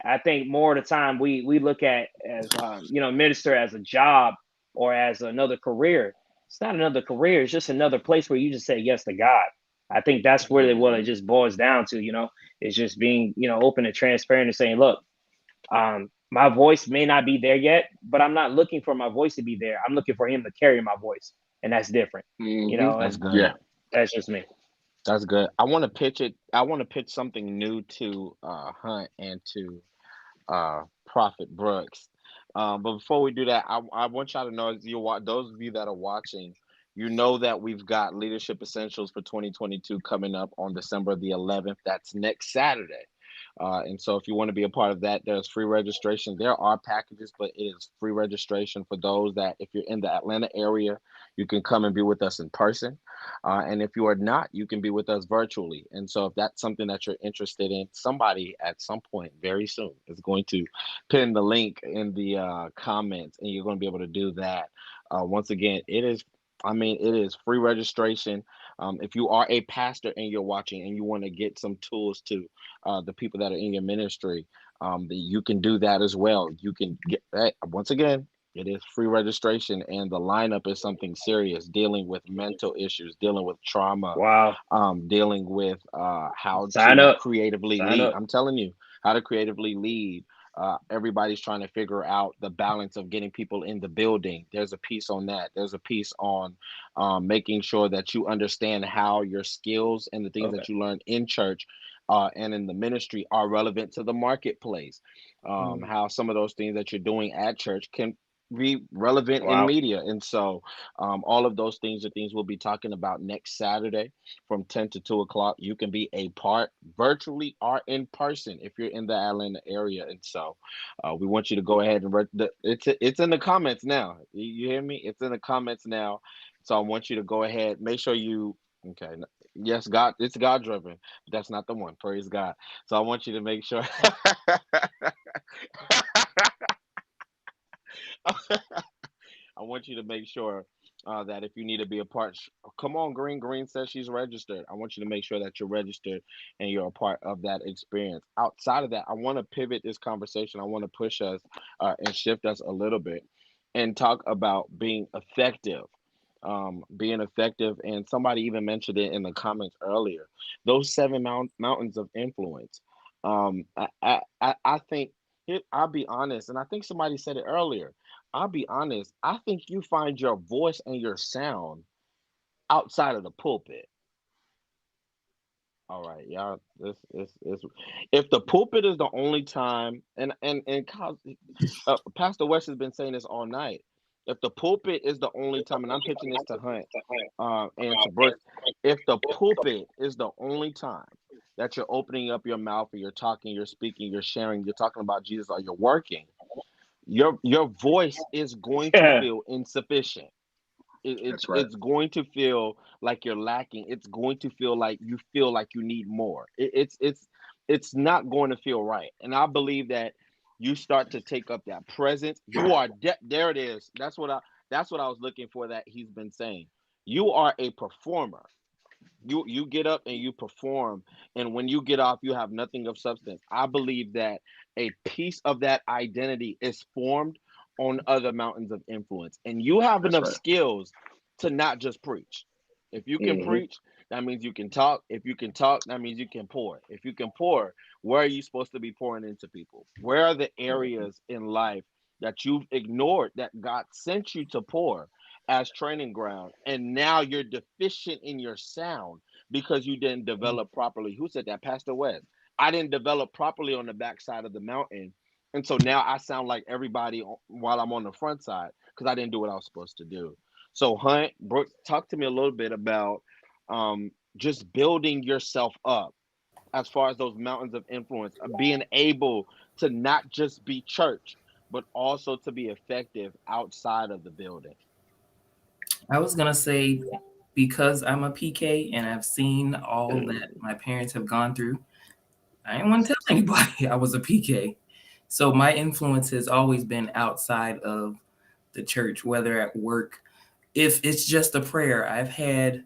I think more of the time we look at as, minister as a job or as another career. It's not another career. It's just another place where you just say yes to God. I think that's really what it just boils down to, it's just being, open and transparent and saying, look, my voice may not be there yet, but I'm not looking for my voice to be there. I'm looking for him to carry my voice, and that's different, Mm-hmm. That's and good. Yeah. that's just me. That's good. I want to pitch it. I want to pitch something new to Hunt and to Prophet Brooks. But before we do that, I want y'all to know, as those of you that are watching, you know that we've got Leadership Essentials for 2022 coming up on December the 11th. That's next Saturday. And so if you want to be a part of that, there's free registration. There are packages, but it is free registration for those that, if you're in the Atlanta area, you can come and be with us in person. And if you are not, you can be with us virtually. And so if that's something that you're interested in, somebody at some point very soon is going to pin the link in the comments, and you're going to be able to do that. Once again, it is free registration. If you are a pastor and you're watching and you want to get some tools to the people that are in your ministry, you can do that as well. You can get that. Once again, it is free registration, and the lineup is something serious, dealing with mental issues, dealing with trauma, Wow. dealing with how Sign to up. creatively Sign lead. up. I'm telling you, how to creatively lead. Everybody's trying to figure out the balance of getting people in the building. There's a piece on that. There's a piece on making sure that you understand how your skills and the things Okay. that you learn in church and in the ministry are relevant to the marketplace. How some of those things that you're doing at church can be relevant in Wow. media. And so all of those things are things we'll be talking about next Saturday from 10 to 2 o'clock. You can be a part virtually or in person if you're in the Atlanta area. And so we want you to go ahead and it's in the comments now. You hear me? It's in the comments now. So I want you to go ahead, make sure you okay. Yes, God, it's God driven. That's not the one. Praise God. So I want you to make sure I want you to make sure that if you need to be a part, come on, Green. Green says she's registered. I want you to make sure that you're registered and you're a part of that experience. Outside of that, I want to pivot this conversation. I want to push us and shift us a little bit and talk about being effective. Being effective, and somebody even mentioned it in the comments earlier. Those seven mountains of influence. I think I'll be honest, and I think somebody said it earlier. I'll be honest. I think you find your voice and your sound outside of the pulpit. All right, y'all. This. If the pulpit is the only time, Pastor West has been saying this all night. If the pulpit is the only time, and I'm pitching this to Hunt and to Brooke, if the pulpit is the only time that you're opening up your mouth and you're talking, you're speaking, you're sharing, you're talking about Jesus, or you're working, your voice is going to feel insufficient. That's right. It's going to feel like you're lacking. It's going to feel like you need more. It's not going to feel right. And I believe that you start to take up that presence. You are there. It is. That's what I was looking for. That he's been saying. You are a performer. You get up and you perform, and when you get off, you have nothing of substance. I believe that a piece of that identity is formed on other mountains of influence, and you have That's enough right. skills to not just preach. If you can Mm-hmm. preach, that means you can talk. If you can talk, that means you can pour. If you can pour, where are you supposed to be pouring into people? Where are the areas in life that you've ignored that God sent you to pour as training ground, and now you're deficient in your sound because you didn't develop properly? Who said that? Pastor West. I didn't develop properly on the backside of the mountain, and so now I sound like everybody while I'm on the front side because I didn't do what I was supposed to do. So Hunt, Brooke, talk to me a little bit about just building yourself up as far as those mountains of influence, being able to not just be church, but also to be effective outside of the building. I was gonna say, because I'm a PK and I've seen all that my parents have gone through, I didn't want to tell anybody I was a PK. So my influence has always been outside of the church, whether at work. If it's just a prayer, I've had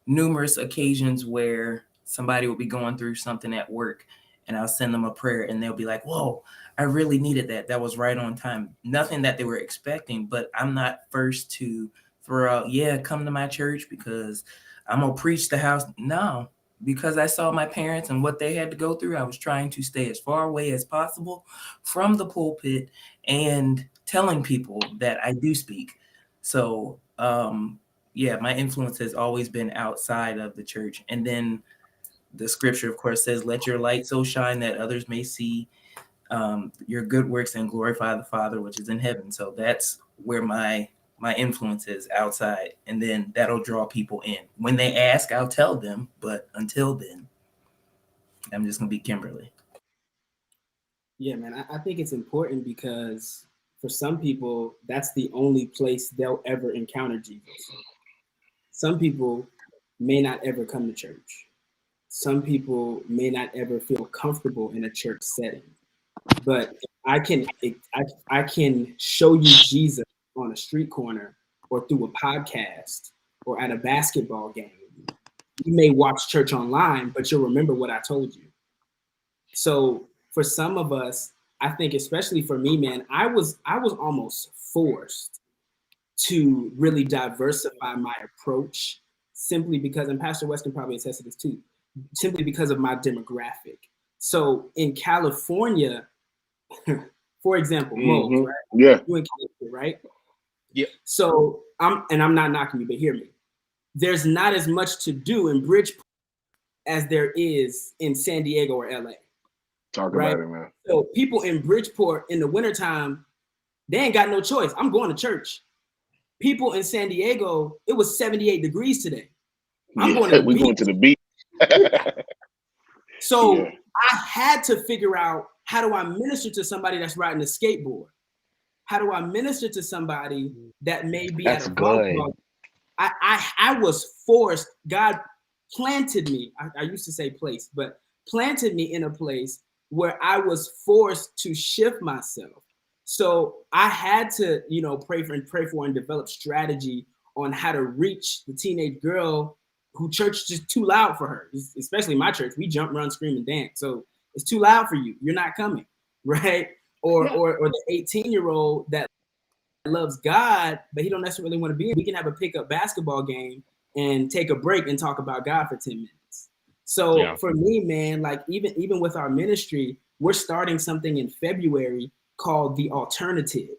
numerous occasions where somebody will be going through something at work and I'll send them a prayer and they'll be like, whoa, I really needed that. That was right on time. Nothing that they were expecting, but I'm not first to throw out, yeah, come to my church because I'm going to preach the house. No, because I saw my parents and what they had to go through. I was trying to stay as far away as possible from the pulpit and telling people that I do speak. So, yeah, my influence has always been outside of the church. And then the scripture, of course, says, let your light so shine that others may see your good works and glorify the Father which is in heaven. So that's where my influence is outside, and then that'll draw people in. When they ask, I'll tell them, but until then, I'm just gonna be Kimberly. Yeah, man, I think it's important because for some people, that's the only place they'll ever encounter Jesus. Some people may not ever come to church. Some people may not ever feel comfortable in a church setting. But I can show you Jesus on a street corner or through a podcast or at a basketball game. You may watch church online, but you'll remember what I told you. So for some of us, I think especially for me, man, I was almost forced to really diversify my approach simply because, and Pastor West can probably attest to this too, simply because of my demographic. So in California, for example, Moles, right? Yeah. You in California, right? Yeah. So I'm not knocking you, but hear me. There's not as much to do in Bridgeport as there is in San Diego or LA. Talk right? about it, man. So people in Bridgeport in the wintertime, they ain't got no choice. I'm going to church. People in San Diego, it was 78 degrees today. I'm going to the We're beach. going to the beach. So Yeah. I had to figure out, how do I minister to somebody that's riding a skateboard? How do I minister to somebody that may be That's at a good. volleyball? I was forced. God planted me. I used to say place, but planted me in a place where I was forced to shift myself. So I had to, pray for and develop strategy on how to reach the teenage girl who church is just too loud for her. Especially my church, we jump, run, scream, and dance. So it's too loud for you. You're not coming, right? Or the 18-year-old that loves God, but he don't necessarily want to be in. We can have a pickup basketball game and take a break and talk about God for 10 minutes. So for me, man, like even with our ministry, we're starting something in February called The Alternative.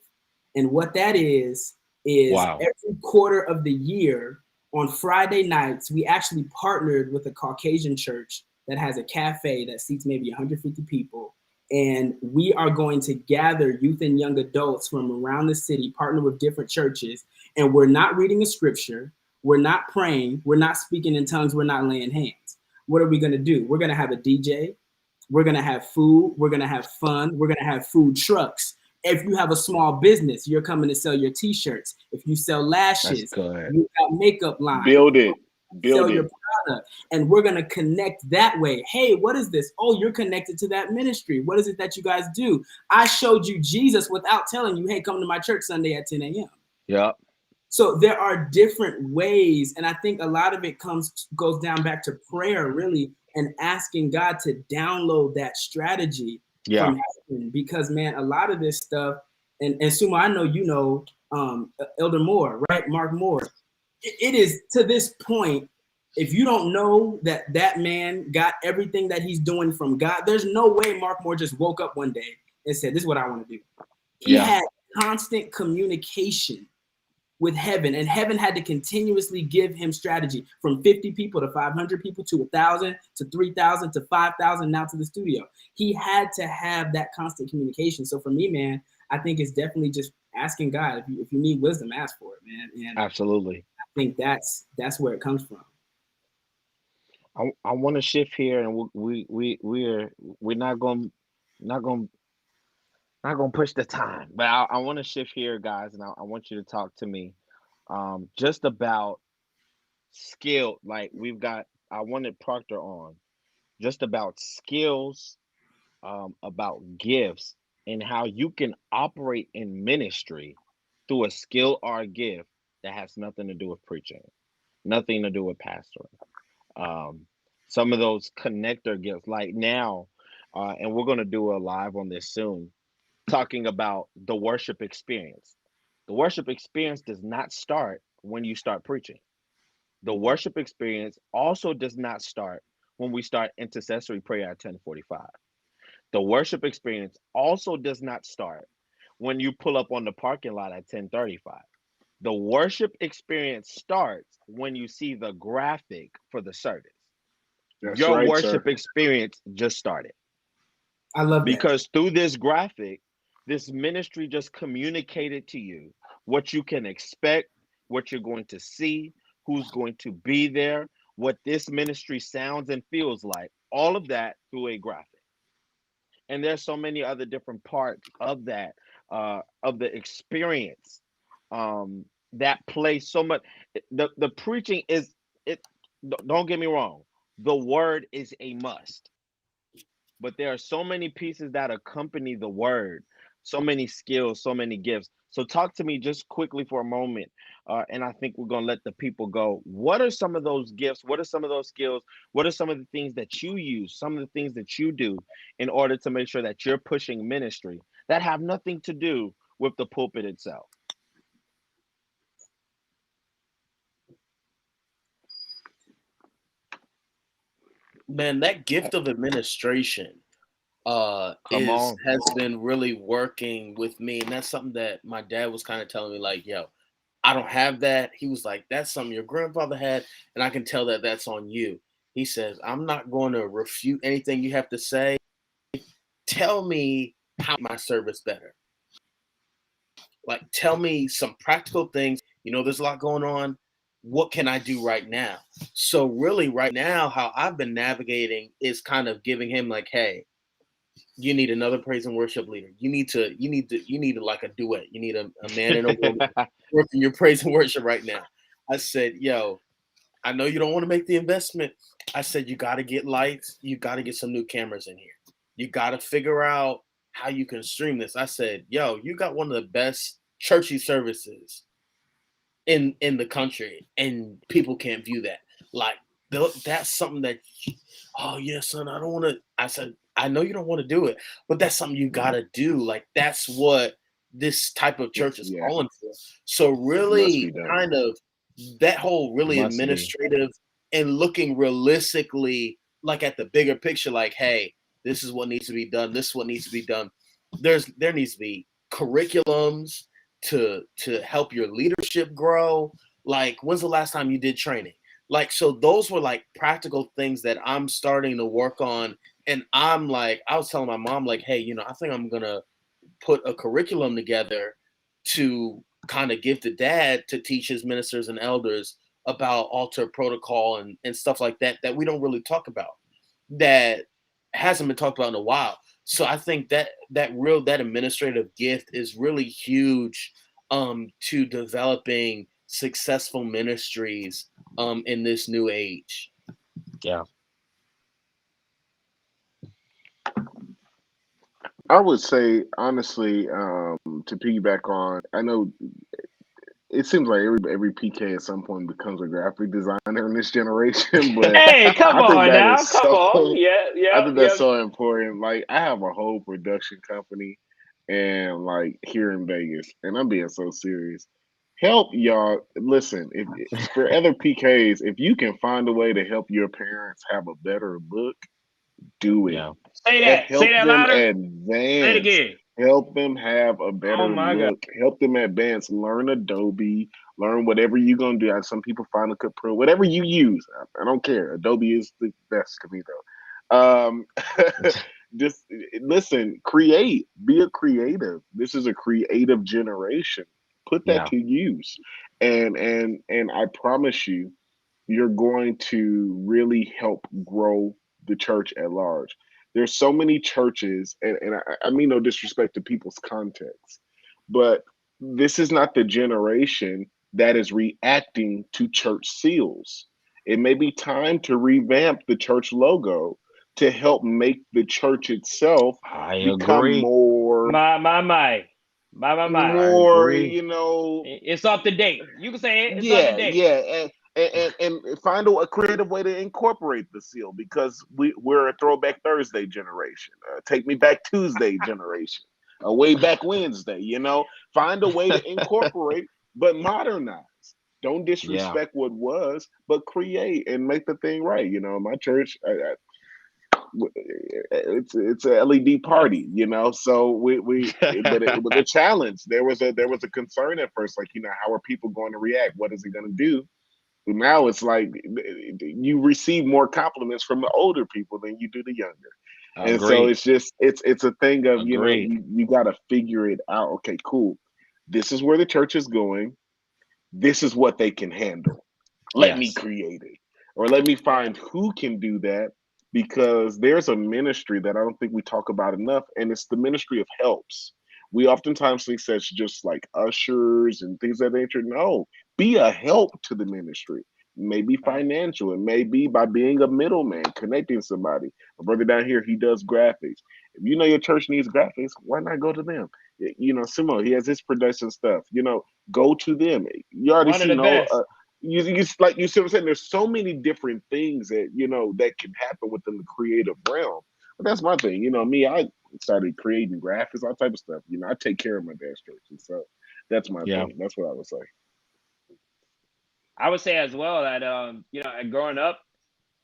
And what that is every quarter of the year on Friday nights, we actually partnered with a Caucasian church that has a cafe that seats maybe 150 people. And we are going to gather youth and young adults from around the city, partner with different churches. And we're not reading a scripture. We're not praying. We're not speaking in tongues. We're not laying hands. What are we going to do? We're going to have a DJ. We're going to have food. We're going to have fun. We're going to have food trucks. If you have a small business, you're coming to sell your t-shirts. If you sell lashes, you got makeup lines. Build it. Sell your product, and we're going to connect that way. Hey, what is this? Oh, you're connected to that ministry. What is it that you guys do? I showed you Jesus without telling you, hey, come to my church Sunday at 10 a.m. Yeah. So there are different ways, and I think a lot of it goes down back to prayer, really, and asking God to download that strategy from heaven. Because, man, a lot of this stuff, and Suma, I know you know Elder Moore, right? Mark Moore. It is to this point, if you don't know that man got everything that he's doing from God, there's no way Mark Moore just woke up one day and said, this is what I want to do. He had constant communication with heaven, and heaven had to continuously give him strategy from 50 people to 500 people to 1,000 to 3,000 to 5,000 now to the studio. He had to have that constant communication. So for me, man, I think it's definitely just asking God. If you need wisdom, ask for it, man. And absolutely. I think that's where it comes from. I want to shift here, and we're not going to push the time, but I want to shift here, guys, and I want you to talk to me just about skill. Like I wanted Proctor on just about skills, about gifts, and how you can operate in ministry through a skill or a gift that has nothing to do with preaching, nothing to do with pastoring. Some of those connector gifts, like now, and we're going to do a live on this soon, talking about the worship experience. The worship experience does not start when you start preaching. The worship experience also does not start when we start intercessory prayer at 10:45. The worship experience also does not start when you pull up on the parking lot at 10:35. The worship experience starts when you see the graphic for the service. That's Your right, worship sir. experience just started. I love that. Because through this graphic, this ministry just communicated to you what you can expect, what you're going to see, who's going to be there, what this ministry sounds and feels like. All of that through a graphic. And there's so many other different parts of the experience, that play so much. The preaching is it. Don't get me wrong. The word is a must, but there are so many pieces that accompany the word, so many skills, so many gifts. So talk to me just quickly for a moment, and I think we're going to let the people go. What are some of those gifts? What are some of those skills? What are some of the things that you use, some of the things that you do in order to make sure that you're pushing ministry that have nothing to do with the pulpit itself? Man, that gift of administration Come on. has been really working with me, and that's something that my dad was kind of telling me, like, yo, I don't have that. He was like, that's something your grandfather had, and I can tell that that's on you. He says, I'm not going to refute anything you have to say. Tell me how my service better. Like, tell me some practical things. There's a lot going on. What can I do right now? So really right now, how I've been navigating is kind of giving him like, hey, you need another praise and worship leader. You need to like a duet. You need a man and a woman working your praise and worship right now. I said, yo, I know you don't want to make the investment. I said, you got to get lights. You got to get some new cameras in here. You got to figure out how you can stream this. I said, yo, you got one of the best churchy services in the country, and people can't view that. Like, that's something that, oh yeah, son, I don't want to. I said, I know you don't want to do it, but that's something you got to do. Like, that's what this type of church is Yeah, calling for. So must really be done. kind of that whole really Must be. administrative and looking realistically like at the bigger picture, like, hey, this is what needs to be done. This is what needs to be done. There needs to be curriculums to help your leadership grow. Like, when's the last time you did training? Like, so those were like practical things that I'm starting to work on. And I'm like, I was telling my mom, like, hey, I think I'm gonna put a curriculum together to kind of give to dad to teach his ministers and elders about altar protocol and stuff like that we don't really talk about, that hasn't been talked about in a while. So I think that administrative gift is really huge to developing successful ministries in this new age. Yeah. I would say honestly, to piggyback on, I know it seems like every PK at some point becomes a graphic designer in this generation, but Hey, come I think on that now, is come on. so. Yeah, I yeah, think that's yeah. so important. Like I have a whole production company, and like here in Vegas, and I'm being so serious. Help y'all listen. If for other PKs, if you can find a way to help your parents have a better look, do it. Yeah. Say Help that them louder. Say it advance. again. Help them have a Oh better my God. look. Help them advance. Learn Adobe. Learn whatever you're gonna do. Some people Final Cut Pro. Whatever you use, I don't care. Adobe is the best to me though. Just listen. Create. Be a creative. This is a creative generation. Put that Yeah. to use, and I promise you, you're going to really help grow the church at large. There's so many churches, and I mean no disrespect to people's context, but this is not the generation that is reacting to church seals. It may be time to revamp the church logo to help make the church itself I become agree. My. I more, agree. you know, It's up to date. You can say it. It's up to yeah, date. yeah, and find a creative way to incorporate the seal because we're a Throwback Thursday generation, Take Me Back Tuesday generation, a Way Back Wednesday. Find a way to incorporate, but modernize. Don't Yeah. disrespect what was, but create and make the thing right. My church, it's a LED party, So but it was a challenge. There was a concern at first, like how are people going to react? What is it going to do? Now it's like you receive more compliments from the older people than you do the younger. And so Agreed. it's just it's a thing of, Agreed. you got to figure it out. Okay, cool. This is where the church is going. This is what they can handle. Let me Yes. create it, or let me Yeah. find who can do that, because there's a ministry that I don't think we talk about enough, and it's the ministry of helps. We oftentimes think that's just like ushers and things of that nature. No, be a help to the ministry. Maybe Right. financial, and maybe by being a middleman, connecting somebody. My brother down here, he does graphics. If you know your church needs graphics, why not go to them? Simo, he has his production stuff. Go to them. You already One of see, the best. like you see what I'm saying. There's so many different things that that can happen within the creative realm. But that's my thing. Me, I started creating graphics, all type of stuff. I take care of my dad's church, and so that's my Yeah. thing. That's what I would say. I would say as well that growing up,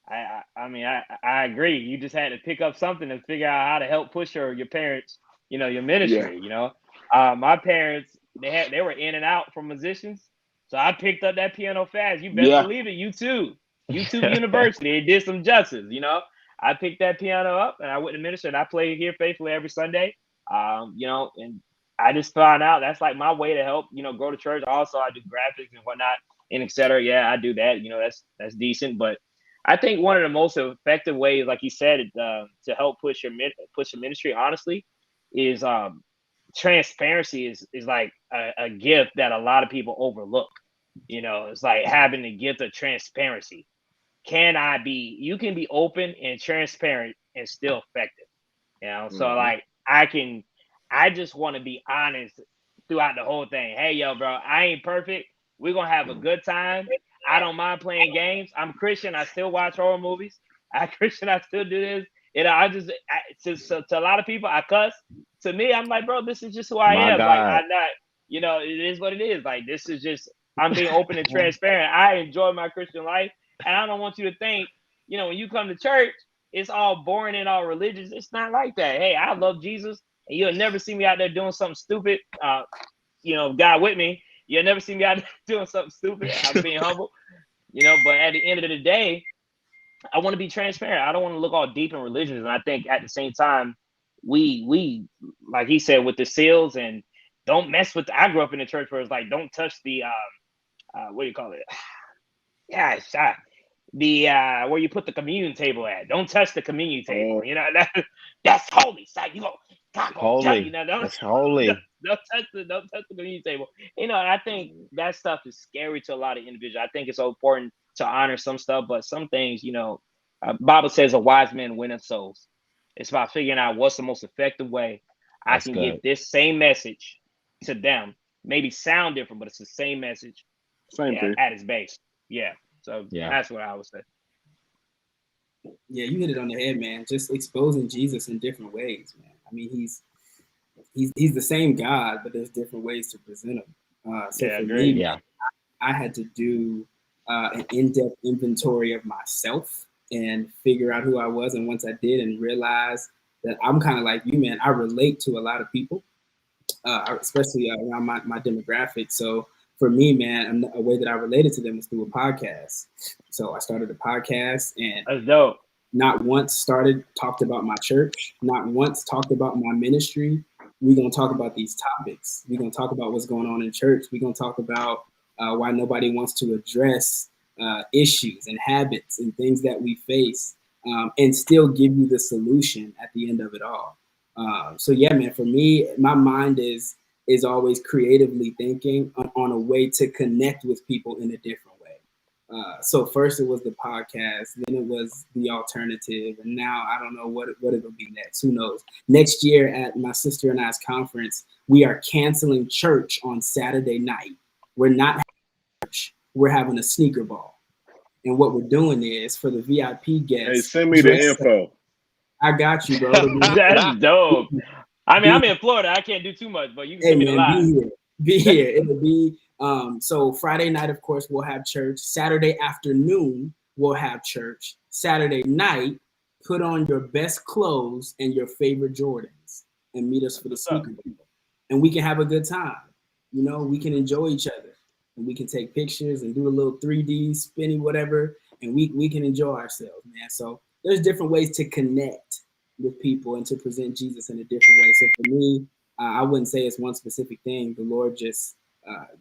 I mean I agree. You just had to pick up something and figure out how to help push your parents, your Yeah, ministry. My parents they were in and out from musicians, so I picked up that piano fast. You best yeah. believe it. YouTube University, it did some justice. I picked that piano up and I went to minister and I played here faithfully every Sunday. And I just found out that's like my way to help go to church. Also, I do graphics and whatnot and etc. Yeah, I do that. That's decent, but I think one of the most effective ways, like you said, to help push your ministry, honestly, is transparency is like a gift that a lot of people overlook. It's like having the gift of transparency. You can be open and transparent and still effective. So Hmm. like I just want to be honest throughout the whole thing. Hey, yo, bro, I ain't perfect. We're gonna have a good time. I don't mind playing games. I'm Christian. I still watch horror movies. I'm Christian. I still do this. To a lot of people, I cuss. To me, I'm like, bro, this is just who I My am. Like, God. I'm not, it is what it is. Like, this is just, I'm being open and transparent. I enjoy my Christian life. And I don't want you to think, when you come to church, it's all boring and all religious. It's not like that. Hey, I love Jesus, and you'll never see me out there doing something stupid. God with me, you'll never see me out there doing something stupid. I'm being humble, But at the end of the day, I want to be transparent. I don't want to look all deep and religious. And I think at the same time, we like he said with the seals and don't mess with. I grew up in the church where it's like don't touch the what do you call it? Yeah, it's the where you put the communion table at. Don't touch the communion table. Oh, That's holy. So you go, God gonna judge you Holy. now. Don't That's holy. don't touch the communion table. And I think that stuff is scary to a lot of individuals. I think it's so important to honor some stuff, but some things, Bible says a wise man winneth souls. It's about figuring out what's the most effective way I That's can get good. this same message to them. Maybe sound different, but it's the same message same thing. at its base. Yeah. So Yeah. that's what I would say. Yeah, you hit it on the head, man. Just exposing Jesus in different ways, man. I mean, he's the same God, but there's different ways to present him. So Yeah, for me, agreed. man, Yeah. I had to do an in-depth inventory of myself and figure out who I was. And once I did and realized that I'm kind of like you, man, I relate to a lot of people, especially around my demographic. So for me, man, a way that I related to them was through a podcast. So I started a podcast and That's dope. not once talked about my church, not once talked about my ministry. We're going to talk about these topics. We're going to talk about what's going on in church. We're going to talk about why nobody wants to address issues and habits and things that we face, and still give you the solution at the end of it all. So yeah, man, for me, my mind is always creatively thinking on a way to connect with people in a different way. So first it was the podcast, then it was the alternative, and now I don't know what it'll be next. Who knows? Next year at my sister and I's conference, we are canceling church on Saturday night. We're not having church. We're having a sneaker ball, and what we're doing is for the VIP Hey, guests, send me the dress up. info. I got you, bro. It'll That's dope. I mean, be I'm in Florida. I can't do too much, but you can Hey send me the man, live. be here. It'll be so Friday night, of course, we'll have church. Saturday afternoon, we'll have church. Saturday night, put on your best clothes and your favorite Jordans and meet us for the What's up? sneaker ball. And we can have a good time. We can enjoy each other. And we can take pictures and do a little 3D spinning, whatever, and we can enjoy ourselves, man. So there's different ways to connect with people and to present Jesus in a different way. So for me, I wouldn't say it's one specific thing. The Lord just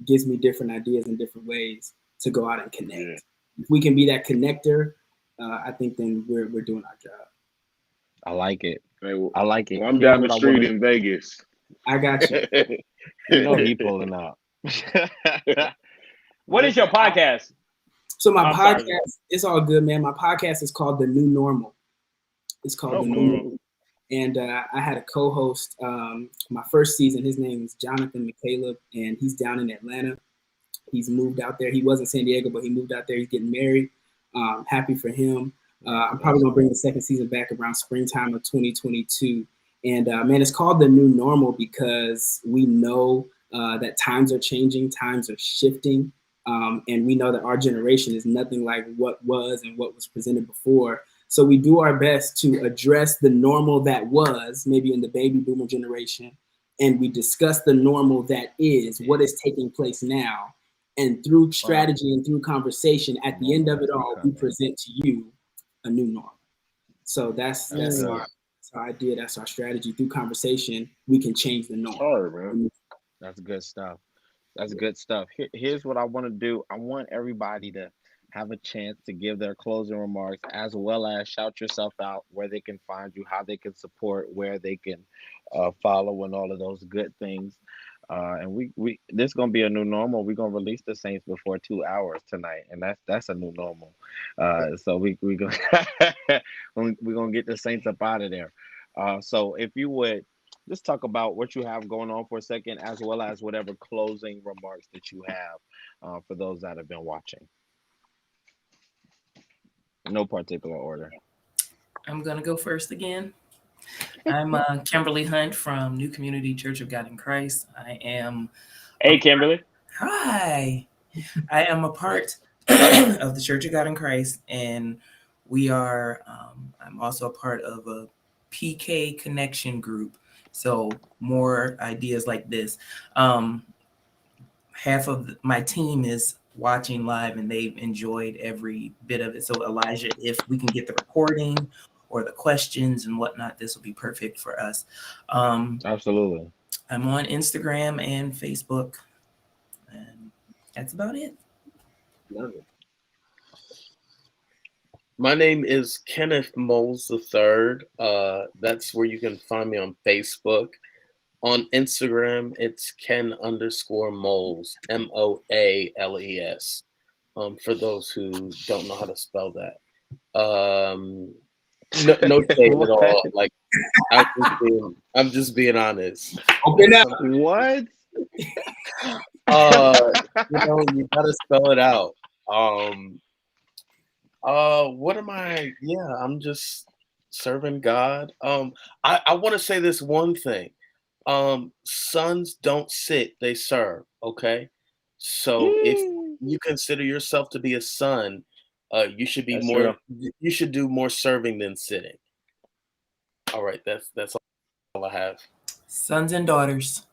gives me different ideas and different ways to go out and connect. Yeah. If we can be that connector, I think then we're doing our job. I like it. Hey, well, I like it. well, I'm Here's down the what I street want to. in Vegas. I got you. You know he pulling up. What is your Listen, podcast? So my I'm sorry. podcast, it's all good, man. My podcast is called The New Normal. It's called The New Normal. And I had a co-host my first season. His name is Jonathan McCaleb, and he's down in Atlanta. He's moved out there. He was in San Diego, but he moved out there. He's getting married. Happy for him. I'm probably going to bring the second season back around springtime of 2022. And man, it's called The New Normal because we know that times are changing, times are shifting. And we know that our generation is nothing like what was and what was presented before. So we do our best to address the normal that was, maybe in the baby boomer generation, and we discuss the normal that is, what is taking place now. And through strategy and through conversation, at the end of it all, we present to you a new norm. So that's our idea, that's our strategy. Through conversation, we can change the norm. All right, man. That's good stuff. That's good stuff. Here's what I want to do. I want everybody to have a chance to give their closing remarks, as well as shout yourself out, where they can find you, how they can support, where they can follow, and all of those good things. And we this is gonna be a new normal. We're gonna release the Saints before 2 hours tonight, and that's a new normal. So we gonna we're gonna get the Saints up out of there. So if you would just talk about what you have going on for a second, as well as whatever closing remarks that you have for those that have been watching. No particular order. I'm going to go first again. I'm Kimberly Hunt from New Community Church of God in Christ. I am. Hey, Kimberly. Hi. I am a part of the Church of God in Christ, and we are, I'm also a part of a PK connection group. So more ideas like this. Half of my team is watching live and they've enjoyed every bit of it. So Elijah, if we can get the recording or the questions and whatnot, this will be perfect for us. Absolutely. I'm on Instagram and Facebook, and that's about it. Love it. My name is Kenneth Moles III. That's where you can find me on Facebook. On Instagram, it's Ken_Moles, Moales. For those who don't know how to spell that. No shade at all. Like I'm just being honest. Open up. What? You gotta spell it out. What am I? Yeah, I'm just serving God. I want to say this one thing. Sons don't sit, they serve. Okay. So if you consider yourself to be a son, you should be you should do more serving than sitting. All right, that's all I have. Sons and daughters.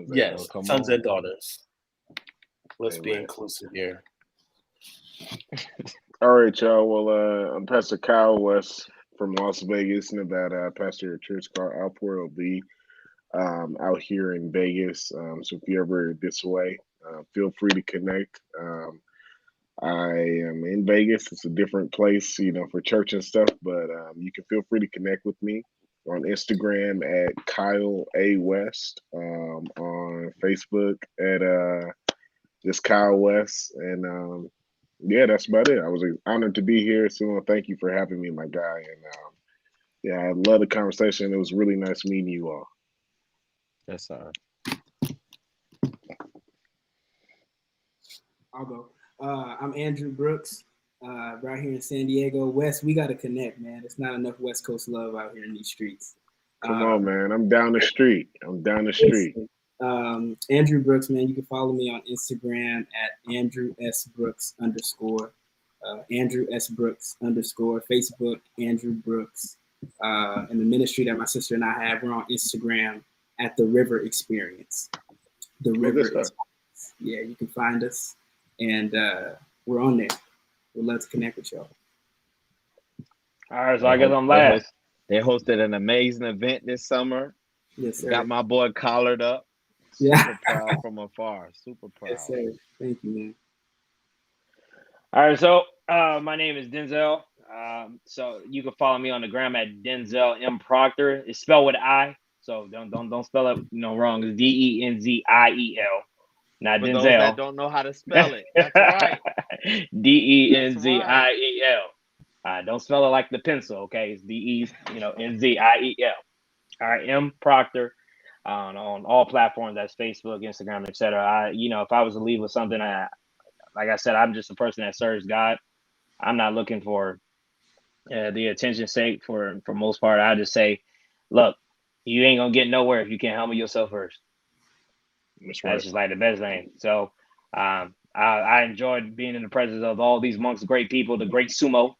Yes, sons and daughters. Let's be Amen. inclusive here. All right, y'all. Well, I'm Pastor Kyle West from Las Vegas, Nevada. I pastor a church called Outpour LB out here in Vegas. So if you're ever this way, feel free to connect. I am in Vegas. It's a different place, for church and stuff, but you can feel free to connect with me on Instagram at Kyle A. West, on Facebook at just Kyle West, and yeah, that's about it. I was honored to be here. So thank you for having me, my guy, and yeah, I love the conversation. It was really nice meeting you all. Yes, sir. I'll go. I'm Andrew Brooks, right here in San Diego. West, we got to connect, man. It's not enough West Coast love out here in these streets. Come on, man. I'm down the street. Andrew Brooks, man. You can follow me on Instagram at Andrew S. Brooks _ Andrew S. Brooks _ Facebook, Andrew Brooks. And the ministry that my sister and I have, we're on Instagram at The River Experience. The River Experience. Yeah, you can find us. And we're on there. We'd love to connect with y'all. All right, so They I guess host I'm they last. host they hosted an amazing event this summer. Yes, sir. Got my boy collared up. Yeah. Super proud from afar. Super Yes, proud. sir. Thank you, man. All right, so my name is Denzel. So you can follow me on the gram at Denzel M Proctor. It's spelled with an I, so don't spell it wrong. It's Denziel, not For those that Denzel. don't know how to spell it, that's right. That's right. Denziel. Don't spell it like the pencil, okay? It's Nziel. All right, M Proctor on all platforms. That's Facebook, Instagram, etc. If I was to leave with something, like I said, I'm just a person that serves God. I'm not looking for the attention sake for most part. I just say, look, you ain't gonna get nowhere if you can't humble yourself first. That's just like the best thing. So I enjoyed being in the presence of all these amongst great people, the great sumo.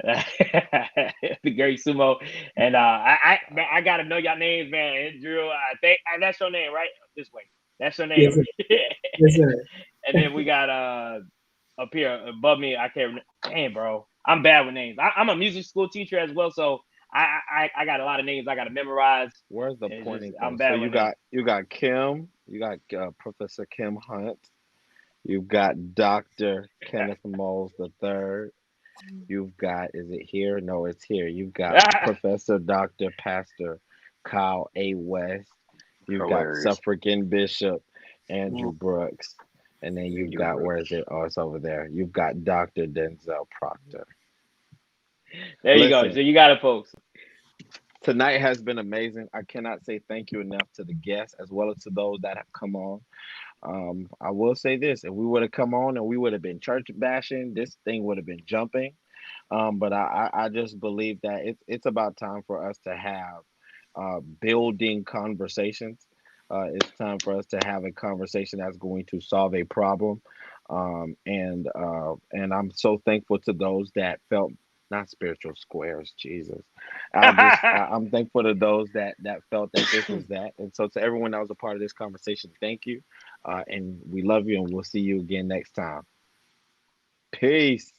The great sumo, and I gotta know y'all names, man. Drew, I think that's your name, right? This way, that's your Yes, name. sir. Yes, sir. And then we got up here above me. I can't. Damn, bro, I'm bad with names. I'm a music school teacher as well, so I got a lot of names I got to memorize. Where's the And pointing I'm thing? So bad with names. you got Kim, you got Professor Kim Hunt, you've got Dr. Kenneth Moles the third. You've got, is it here? No, it's here. You've got Professor Dr. Pastor Kyle A. West. You've got Hilarious. Suffragan Bishop Andrew Brooks. And then you've got, where is it? Oh, it's over there. You've got Dr. Denzel Proctor. There you go. Listen, So you got it, folks. tonight has been amazing. I cannot say thank you enough to the guests as well as to those that have come on. I will say this: if we would have come on and we would have been church bashing, this thing would have been jumping. But I just believe that it's about time for us to have building conversations. It's time for us to have a conversation that's going to solve a problem. And I'm so thankful to those that felt not spiritual squares, Jesus. I'm thankful to those that felt that this was that. And so to everyone that was a part of this conversation, thank you. And we love you and we'll see you again next time. Peace.